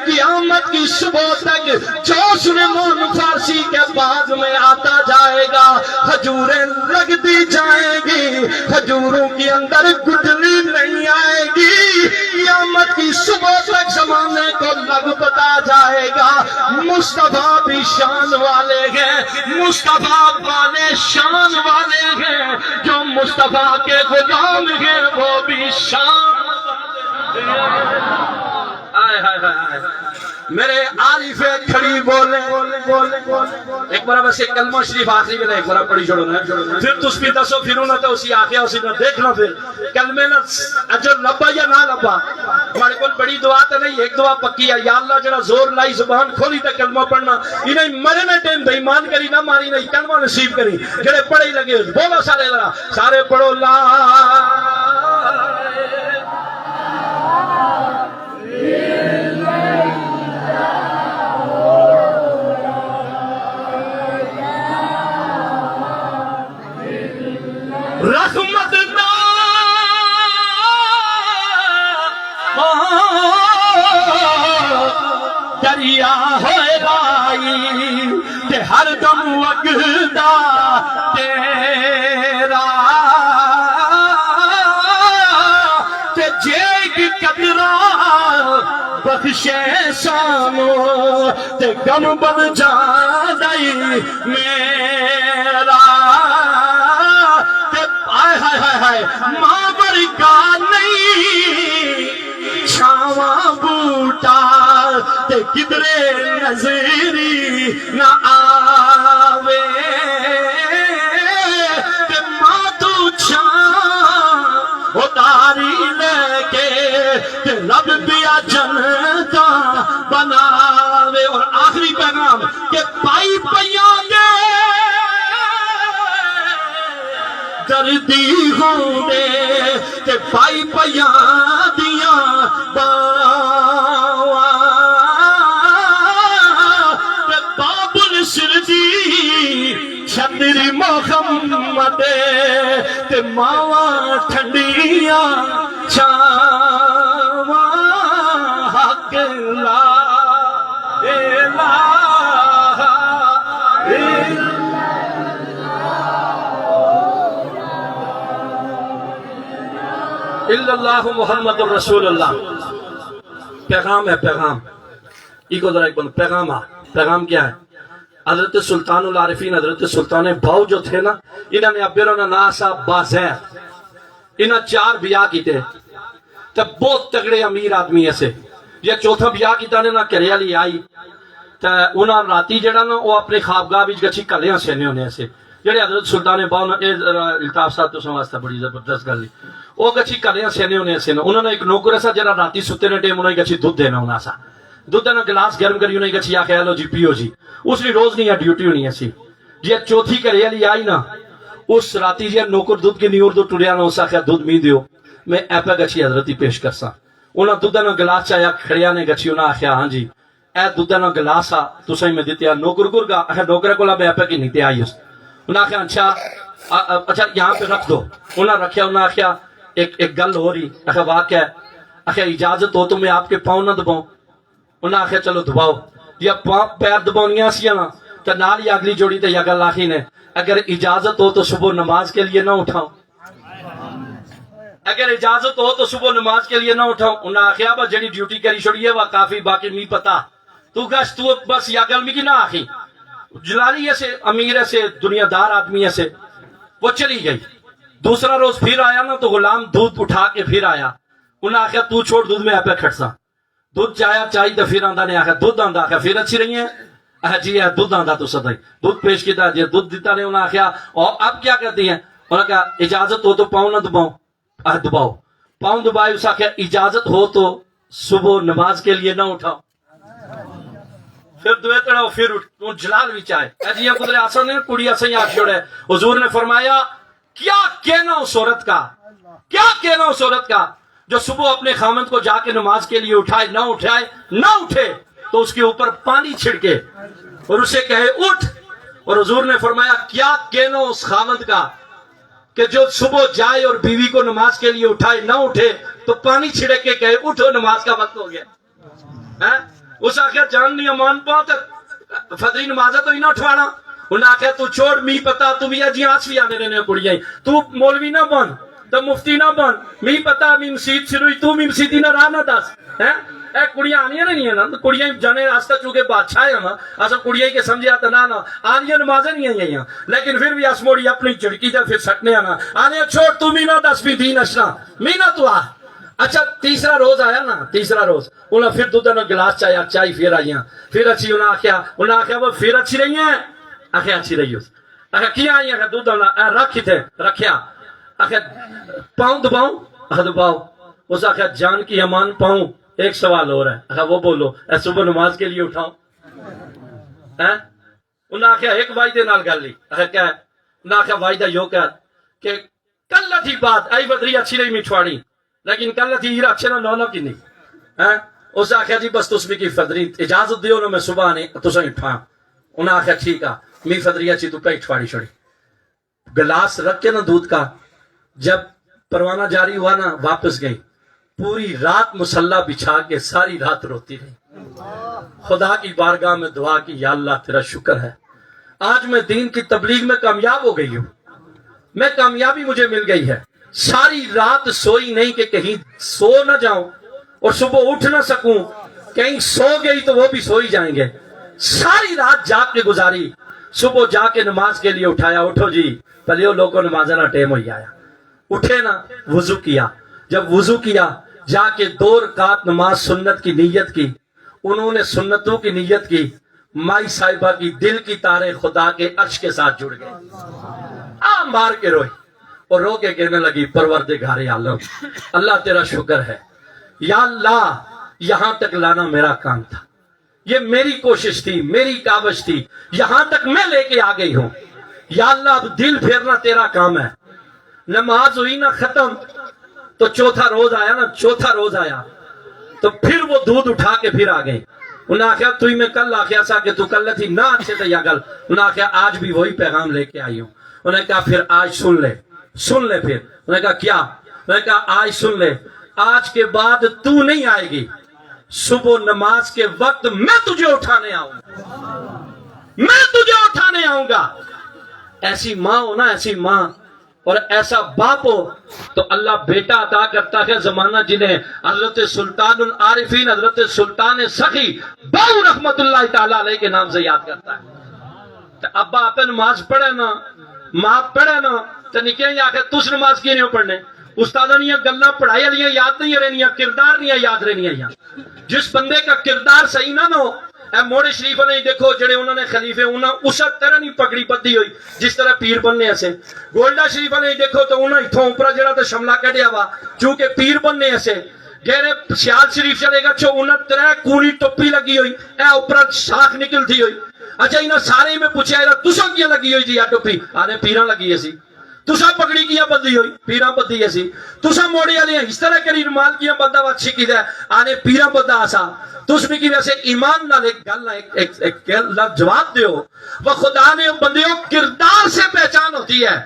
قیامت کی صبح تک جوش رمون فارسی کے بعد میں آتا جائے گا، کھجوریں لگتی جائیں گی، کھجوروں کے اندر گٹلی نہیں آئے گی، قیامت کی صبح تک زمانے کو لگ پتا جائے گا۔ مصطفیٰ بھی شان والے ہیں، مصطفیٰ والے شان والے ہیں، جو مصطفیٰ کے غلام ہیں وہ بھی شان میرے عارف کھڑی بولے ایک بار بس ایک کلمہ شریف آخری میں ایک بار پڑھی چھوڑو نا، پھر تس بھی دسو پھر انہوں نے اسی آخیا اسی نے دیکھنا پھر کلمے نا اجر لبا یا نہ لبا۔ ہمارے کو بڑی دعا تو نہیں، ایک دعا پکی ہے، یا اللہ جڑا زور لائی زبان کھولی تے کلمہ پڑھنا، انہیں مرے نہ ٹیم بے ایمان کری نہ ماری نہیں، کلمہ نصیب کری جڑے پڑھے ہی لگے بولو سارے ذرا سارے پڑھو لا رحمت دریا ہوئے بائی کہ ہر دم وگدا تیرا کہ جیگ قدرہ بخشے سامو کہ گم بن جاندائی میرا ماں برکا نہیں چھاواں بوٹا تے کدرے نظری نہ آوے تے ماں تو چھاں اتاری لے کے تے رب بیا جنتا بناوے۔ اور آخری پیغام کہ پائی پیاں گے دردی ہوں دے تے پائی پیاں دیاں باواں تے باب السردی چھتر محمد تے ماواں ٹھنڈیاں چھاواں حق لا الہ الا اللہ محمد رسول اللہ۔ پیغام ہے پیغام، یہ کو ذرا ایک بند پیغام کیا ہے؟ حضرت سلطان العارفین حضرت سلطان بھاؤ جو تھے نا، انہوں نے ابیروں نے ناسا بازیر انہوں 4 بیاہ کیتے تو بہت تگڑے امیر آدمی ایسے، یہ چوتھا بیاہ کیتا نے نا کرے والی آئی تو انہوں راتی جڑا نا وہ اپنے خوابگاہ بھی گچھی کلیاں سینے ہونے ایسے جڑے حضرت سلطان بھاؤ نے الطاف صاحب تو واسطہ بڑی زبردست گل وہ گچھی کلیاں سینے ہونے ایسے انہوں نے ایک نوکر ایسا جڑا راتی ستے نے ٹیم انہیں گچھی دودھ دینا ہونا سا، دودھ دینا گلاس گرم کری انہیں گچھی آکھے لو جی پیو جی، اس نے روز نہیں ڈیوٹی ہونی ایسی جی چوتھی کرے والی آئی نا اس راتی جی نوکر دودھ کی نیور دو ٹریا نا اس آخیا دودھ می دیو میں ایپا گچھی حضرتی پیش کرسا، انہوں دودھ دینا گلاس چاہیا کھڑیا نے گچھی انہوں آخیا ہاں جی اے دودھ دینا گلاس آ تو سہی میں دیتے نوکر گر گا نوکر کو لابے ایپا کی نیتے آئی اس انہوں آخیا اچھا یہاں پہ رکھ دو، انہوں رکھیا انہوں آخیا ایک گل ہو رہی آخیا واقعہ ہے آخیا اجازت ہو تو میں آپ کے پاؤں نہ دباؤں، انہوں آخیا چلو دباؤ یا پیر دباؤنیاں سی نا تو نال ہی اگلی جوڑی تے یا گل آخی نے اگر اجازت ہو تو صبح نماز کے لیے نہ اٹھاؤں، اگر اجازت ہو تو صبح نماز کے لیے نہ اٹھاؤں، انہوں آخیا بس جڑی ڈیوٹی کری چھوڑی ہے وہ کافی باقی نہیں پتا تو گش تو بس یا گل میں کی نہ آخی جلالی ایسے امیر ایسے دنیا دار آدمی ایسے وہ چلی گئی۔ دوسرا روز پھر آیا نا تو غلام دودھ اٹھا کے پھر آیا، انہوں آخیا تو چھوڑ دودھ میں آپ کھٹسا دودھ چاہیا چاہی تو پھر آندہ نے آخیا دودھ آندہ آخیا پھر اچھی رہی ہیں جی ہے دودھ آندہ تو سدائی دودھ پیش کیتا جی دودھ دیتا نے، انہوں آخیا اور اب کیا کرتی ہیں، انہوں نے کہا اجازت ہو تو پاؤں نہ دباؤں دباؤ پاؤں دبائے، اس آخیا اجازت ہو تو صبح نماز کے لیے نہ اٹھاؤ، پھر دوے تڑا پھر جلال بھی چاہے جی قدرے آسان نے کڑی آسان آگ چھوڑے حضور نے فرمایا کیا کہنا اس عورت کا، کیا کہنا اس عورت کا جو صبح اپنے خامند کو جا کے نماز کے لیے اٹھائے نہ اٹھے تو اس کے اوپر پانی چھڑکے اور اسے کہے اٹھ. اور حضور نے فرمایا کیا کہنا اس خامند کا کہ جو صبح جائے اور بیوی کو نماز کے لیے اٹھائے نہ اٹھے تو پانی چھڑک کے کہے اٹھو نماز کا وقت ہو گیا. اس آخر جان نہیں امان پاؤ تو فجری نماز تو ہی نہ اٹھوانا. انہیں آخر تو چھوڑ می پتا تو بھی جی آس بھی آنے رہنے کڑیاں تو مولوی نہ بن تو مفتی نہ بن می پتا می مسیت شروع تو می مسیتی نہ راہ نہ دس اے کڑیاں آنیا نہیں ہے نا کڑیاں جانے راستہ چونکہ بادشاہ ہے نا اصل کڑیاں کے سمجھے آتا نہ آنیا نمازیں نہیں آئی لیکن پھر بھی موڑی اپنی چڑکی جا پھر سٹنے آنا آنے چھوڑ تو می نہ دس بھی دین اشنا می نہ تو آ. اچھا تیسرا روز آیا نا تیسرا روز انہیں پھر دودھ نہ گلاس چاہیا چائے پھر آئیاں پھر اچھی انہیں آخیا وہ پھر اچھی رہی ہیں آخر اچھی رہی اس آخر کیا آئی آخر دودھ رکھ تھے رکھیا آخر پاؤں دباؤں آخر دباؤ اس آخر جان کی امان پاؤں. ایک سوال ہو رہا ہے آخر وہ بولو اے صبح نماز کے لیے اٹھاؤں انہیں آخیا ایک وائدے نال گل لی آخر کیا ہے انہیں آخیا وائدہ یو کہ کل تھی بات آئی بدری اچھی رہی میٹھواڑی لیکن کل تھی ہیرا اچھے نہ نونا کی نہیں اس آخیا جی بس تس بھی کی فدری اجازت دیو نا میں صبح آنے تسا اٹھا. انہیں آخیا ٹھیک ہے می فدری اچھی تو پہ اٹھواڑی چھوڑی گلاس رکھ کے نا دودھ کا جب پروانہ جاری ہوا نا واپس گئی پوری رات مسلح بچھا کے ساری رات روتی رہی. خدا کی بارگاہ میں دعا کی یا اللہ تیرا شکر ہے آج میں دین کی تبلیغ میں کامیاب ہو گئی ہوں میں کامیابی مجھے مل گئی ہے. ساری رات سوئی نہیں کہ کہیں سو نہ جاؤں اور صبح اٹھ نہ سکوں کہیں سو گئی تو وہ بھی سوئی جائیں گے. ساری رات جاگ کے گزاری صبح جا کے نماز کے لیے اٹھایا اٹھو جی پلیو لوگوں نماز نہ ٹیم ہوئی آیا اٹھے نا وضو کیا جب وضو کیا جا کے 2 رکعت نماز سنت کی نیت کی انہوں نے سنتوں کی نیت کی مائی صاحبہ کی دل کی تاریں خدا کے عرش کے ساتھ جڑ گئے مار کے روئی اور رو کے کہنے لگی پروردگار عالم اللہ تیرا شکر ہے یا اللہ یہاں تک لانا میرا کام تھا یہ میری کوشش تھی میری کاوش تھی یہاں تک میں لے کے آ گئی ہوں یا اللہ اب دل پھیرنا تیرا کام ہے. نماز ہوئی نا ختم تو چوتھا روز آیا تو پھر وہ دودھ اٹھا کے پھر آ گئے. انہیں آخیا تو ہی میں کل آخیا سا کہ تو کل تھی نہ اچھے تھے یا گل انہیں آخیا آج بھی وہی پیغام لے کے آئی ہوں. انہیں کہا پھر آج سن لے پھر انہیں کہا کیا انہیں کہا آج سن لے آج کے بعد تو نہیں آئے گی صبح نماز کے وقت میں تجھے اٹھانے آؤں گا. ایسی ماں ہو نا ایسی ماں اور ایسا باپ ہو تو اللہ بیٹا عطا کرتا ہے. زمانہ جنہیں حضرت سلطان العارفین حضرت سلطان سخی باو رحمت اللہ تعالی علیہ کے نام سے یاد کرتا ہے. ابا آپ نماز پڑھے نا ماں پڑھے نا تو نکلیں آ کے تس نماز کی نہیں پڑھنے استادوں نے گلاں پڑھائی والیاں یاد نہیں رہنیاں کردار نہیں یاد رہنیاں. جس بندے کا کردار صحیح نہ ہو اے موڑے شریف نے دیکھو جڑے انہوں نے خلیفے انہوں اس طرح نہیں پگڑی بدھی ہوئی جس طرح پیر بننے ایسے. گولڈا شریف نے دیکھو تو انہوں اتھوں اوپر جڑا تو شملہ کٹیا وا چونکہ پیر بننے ایسے. گہرے سیال شریف چلے گا چھو انہوں 3 کونی ٹوپی لگی ہوئی اے اوپر شاخ نکلتی ہوئی. اچھا انہوں سارے میں پوچھا تساں کیا لگی ہوئی جی آ ٹوپی آنے پیراں لگی ہے سی تساں پگڑی کیا بدھی ہوئی پیراں بدھی ہے سی تساں موڑی والے اس طرح کری رومال کیا بندہ اچھی کی ہے آنے پیراں بدھا آسا تس بھی کی ویسے ایمان نال ایک گل ایک جواب دیو وہ خدا نے بندیوں کردار سے پہچان ہوتی ہے.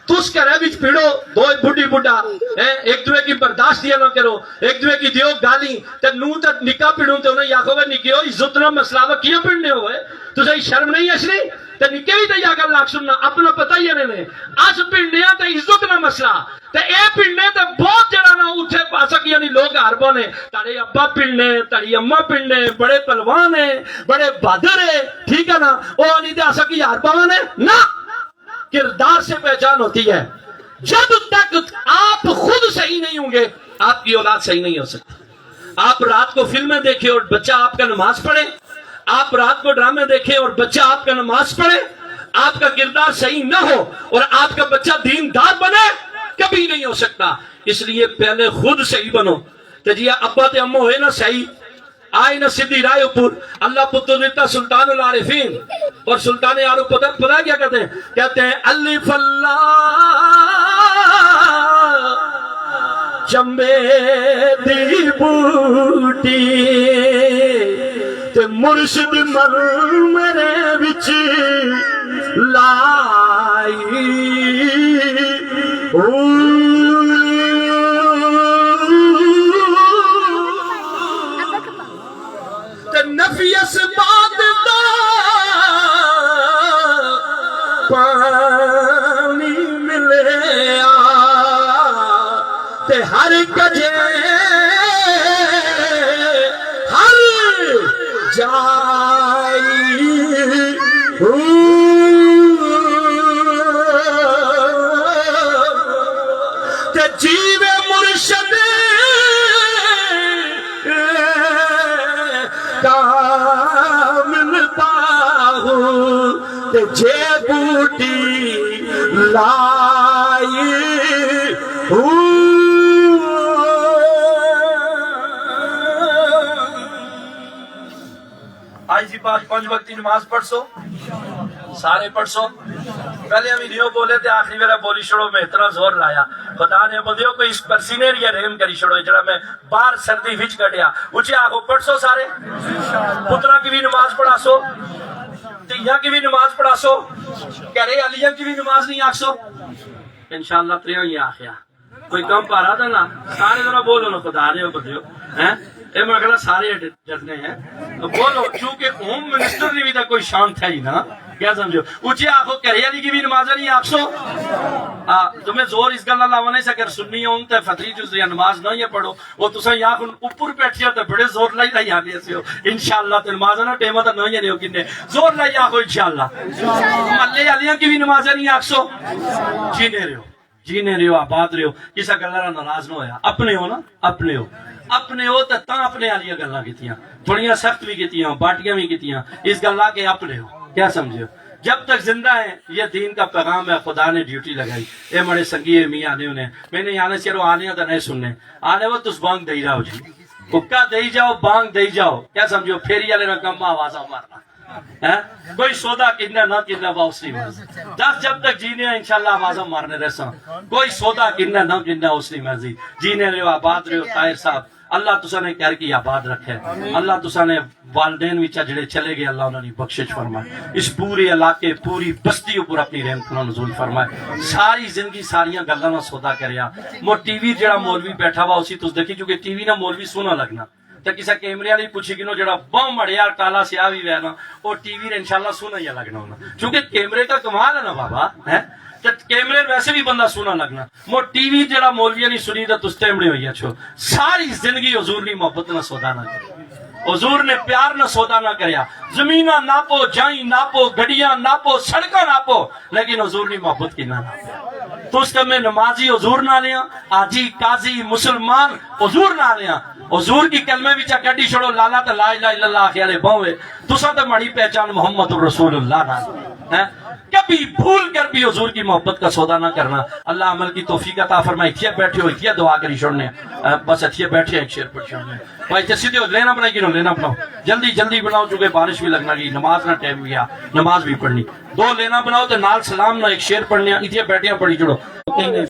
تس گھر وچ پیڑو دو بڈھی بڈھا ایک دوے کی برداشت دیا نہ کرو ایک دوے کی دیو گالی تے نو تے نکاح پڑھوں تے انہیں آکھو وے نکیو عزت نہ مسئلہ وہ کیوں پڑھنے ہوئے تسیں شرم نہیں اشری تے نکے بھی تے یا گل لاکھ سننا اپنا پتہ ہی نے اج پنڈیاں تے عزت نہ مسئلہ تے اے پنڈے تے بہت جڑا نہ اٹھے پاسا کی یعنی لوگ ہر نے تاڑے ابا پنڈے تاڑی اما پنڈے بڑے پہلوان ہیں بڑے بہادر ہیں ٹھیک ہے نا او نہیں تے اسا کی ہر پاون ہے نہ کردار سے پہچان ہوتی ہے. جب تک آپ خود صحیح نہیں ہوں گے آپ کی اولاد صحیح نہیں ہو سکتی. آپ رات کو فلمیں دیکھیں اور بچہ آپ کا نماز پڑھے آپ رات کو ڈرامے دیکھیں اور بچہ آپ کا نماز پڑھے آپ کا کردار صحیح نہ ہو اور آپ کا بچہ دیندار بنے کبھی نہیں ہو سکتا. اس لیے پہلے خود صحیح بنو. تو جی ابا تے امو ہوئے نا صحیح آئی نہ سیدھی رائے اوپر اللہ پتر دیتا سلطان العارفین اور سلطان عارف پتہ کیا کہتے ہیں الف اللہ چمبے دی بوٹی تے مرشد مر میرے وچ لائی تے نفی اسباد دا پانی ملیا تے ہر کجے ہر جائی تے جیوے مرشد کامل پاہو تے جے بوٹی لائی آج جی پانچ وقت نماز پڑھ سو سارے پڑھ سو پہلے ہمیں نیو بولے تھے آخری میرا بولی شڑو میں اتنا زور لایا خدا نے بودیو کوئی اس پر سینے ریا رحم کری شڑو جڑا میں بار سردی وچ کٹیا اچھے آگو پڑھ سو سارے پترہ کی بھی نماز پڑھا سو تیہاں کی بھی نماز پڑھا سو کہرے علیہ کی بھی نماز نہیں آگ سو انشاءاللہ تریوں ہی آخیا کوئی کم پا رہا تھا نا سارے ذرا بولو نا خدا نے بودیو اے مگلہ سارے جتنے ہیں بولو چونکہ ہوم منسٹر نے بھی تھا کوئی شان تھا ہی نا کیا سمجھو اچھے آخو کرے علی کی بھی نماز نہیں آپ سو تمہیں زور اس گل اللہ نہیں سکر سننی ہوں تے فتری جو یا نماز نہ یہ پڑھو وہ تسا یا اوپر بیٹھی ہو تے بڑے زور لائی لائی آنے سے ہو انشاءاللہ تے نماز نہ ٹیمہ تا نہیں نہیں ہو کنے زور لائی آخو انشاءاللہ اللہ علیہ کی بھی نماز نہیں آپ سو جینے رہے ہو آباد رہے ہو کسا گلہ ناراض نہ ہویا اپنے ہو نا اپنے ہو تو تاں اپنے آلیہ گلہ کیتیاں تھوڑیاں سخت بھی کیتیاں باٹیاں بھی کیتیاں اس گلہ کے اپنے ہو کیا سمجھے جب تک زندہ ہیں یہ دین کا پیغام ہے خدا نے ڈیوٹی لگائی اے مڑے سنگی میاں آنے انہیں میں نے آنے سے رو آنے ہوتا نہیں سننے آنے وہ تس بانگ دے جاؤ جی ککا دے جاؤ بانگ دے جاؤ کیا سمجھو پھیری آلے نہ کم آوازہ مارنا کوئی سودا کتنا نہ کتنا باؤس نہیں مرضی دس جب تک جینے ہیں انشاءاللہ آوازہ مارنے رہساں کوئی سودا کتنا نہ کتنا اس نہیں مرضی جینے رہے ہو آباد رہے ہو طاہر صاحب اللہ تسا نے کہہ کی آباد رکھے اللہ تسا نے والدین وچا جڑے چلے گئے اللہ انہوں نے بخشش فرمائے اس پورے علاقے پوری بستی اوپر اپنی رحمت نال نزول فرمائے ساری زندگی ساریاں گلاں نال سودا کریا مو ٹی وی جڑا مولوی بیٹھا ہوا اسی تس دیکھی کیونکہ ٹی وی نہ مولوی سونا لگنا تے کسا کیمرے والی پوچھی کنو جڑا بم مڑیا کالا سیاہ بھی وینا او ٹی وی انشاءاللہ سونا ہی لگنا ہونا کیونکہ کیمرے کا کمال ہے نا بابا کیمرے ویسے بھی بندہ سونا لگنا مو ٹی وی جڑا مولویہ نہیں سنی تو تس ٹیمڑے ہوئی اچھو ساری زندگی حضور نے محبت نہ سودا نہ کریا حضور نے پیار نہ سودا نہ کریا زمینہ ناپو جائیں ناپو گھڑیاں ناپو سڑکاں ناپو لیکن حضور نے محبت کی نہ تو اس میں نمازی حضور نہ لیا آجی قاضی مسلمان حضور نہ لیا حضور کی کلمے بھی چاہ کٹی چھوڑو لالا تا لا الہ الا اللہ خیالے باؤے تو سا تا مڑی پہچان محمد رسول اللہ نہ کبھی بھول کر بھی حضور کی محبت کا سودا نہ کرنا اللہ عمل کی توفیق عطا فرمائے اتھیا بیٹھے ہو اتھیا دعا کری چھوڑنے بس اتھیا بیٹھے ایک شیر پڑھ چھوڑنے بھائی جیسی دے ہو لینا بنائی گی نو لینا بناؤ جلدی بناؤ چونکہ بارش بھی لگنا گی نماز نہ ٹائم گیا نماز بھی پڑھنی دو لینا بناؤ تو نال سلام نہ ایک شیر پڑھنے اتھیا بیٹھے پڑھی چھوڑو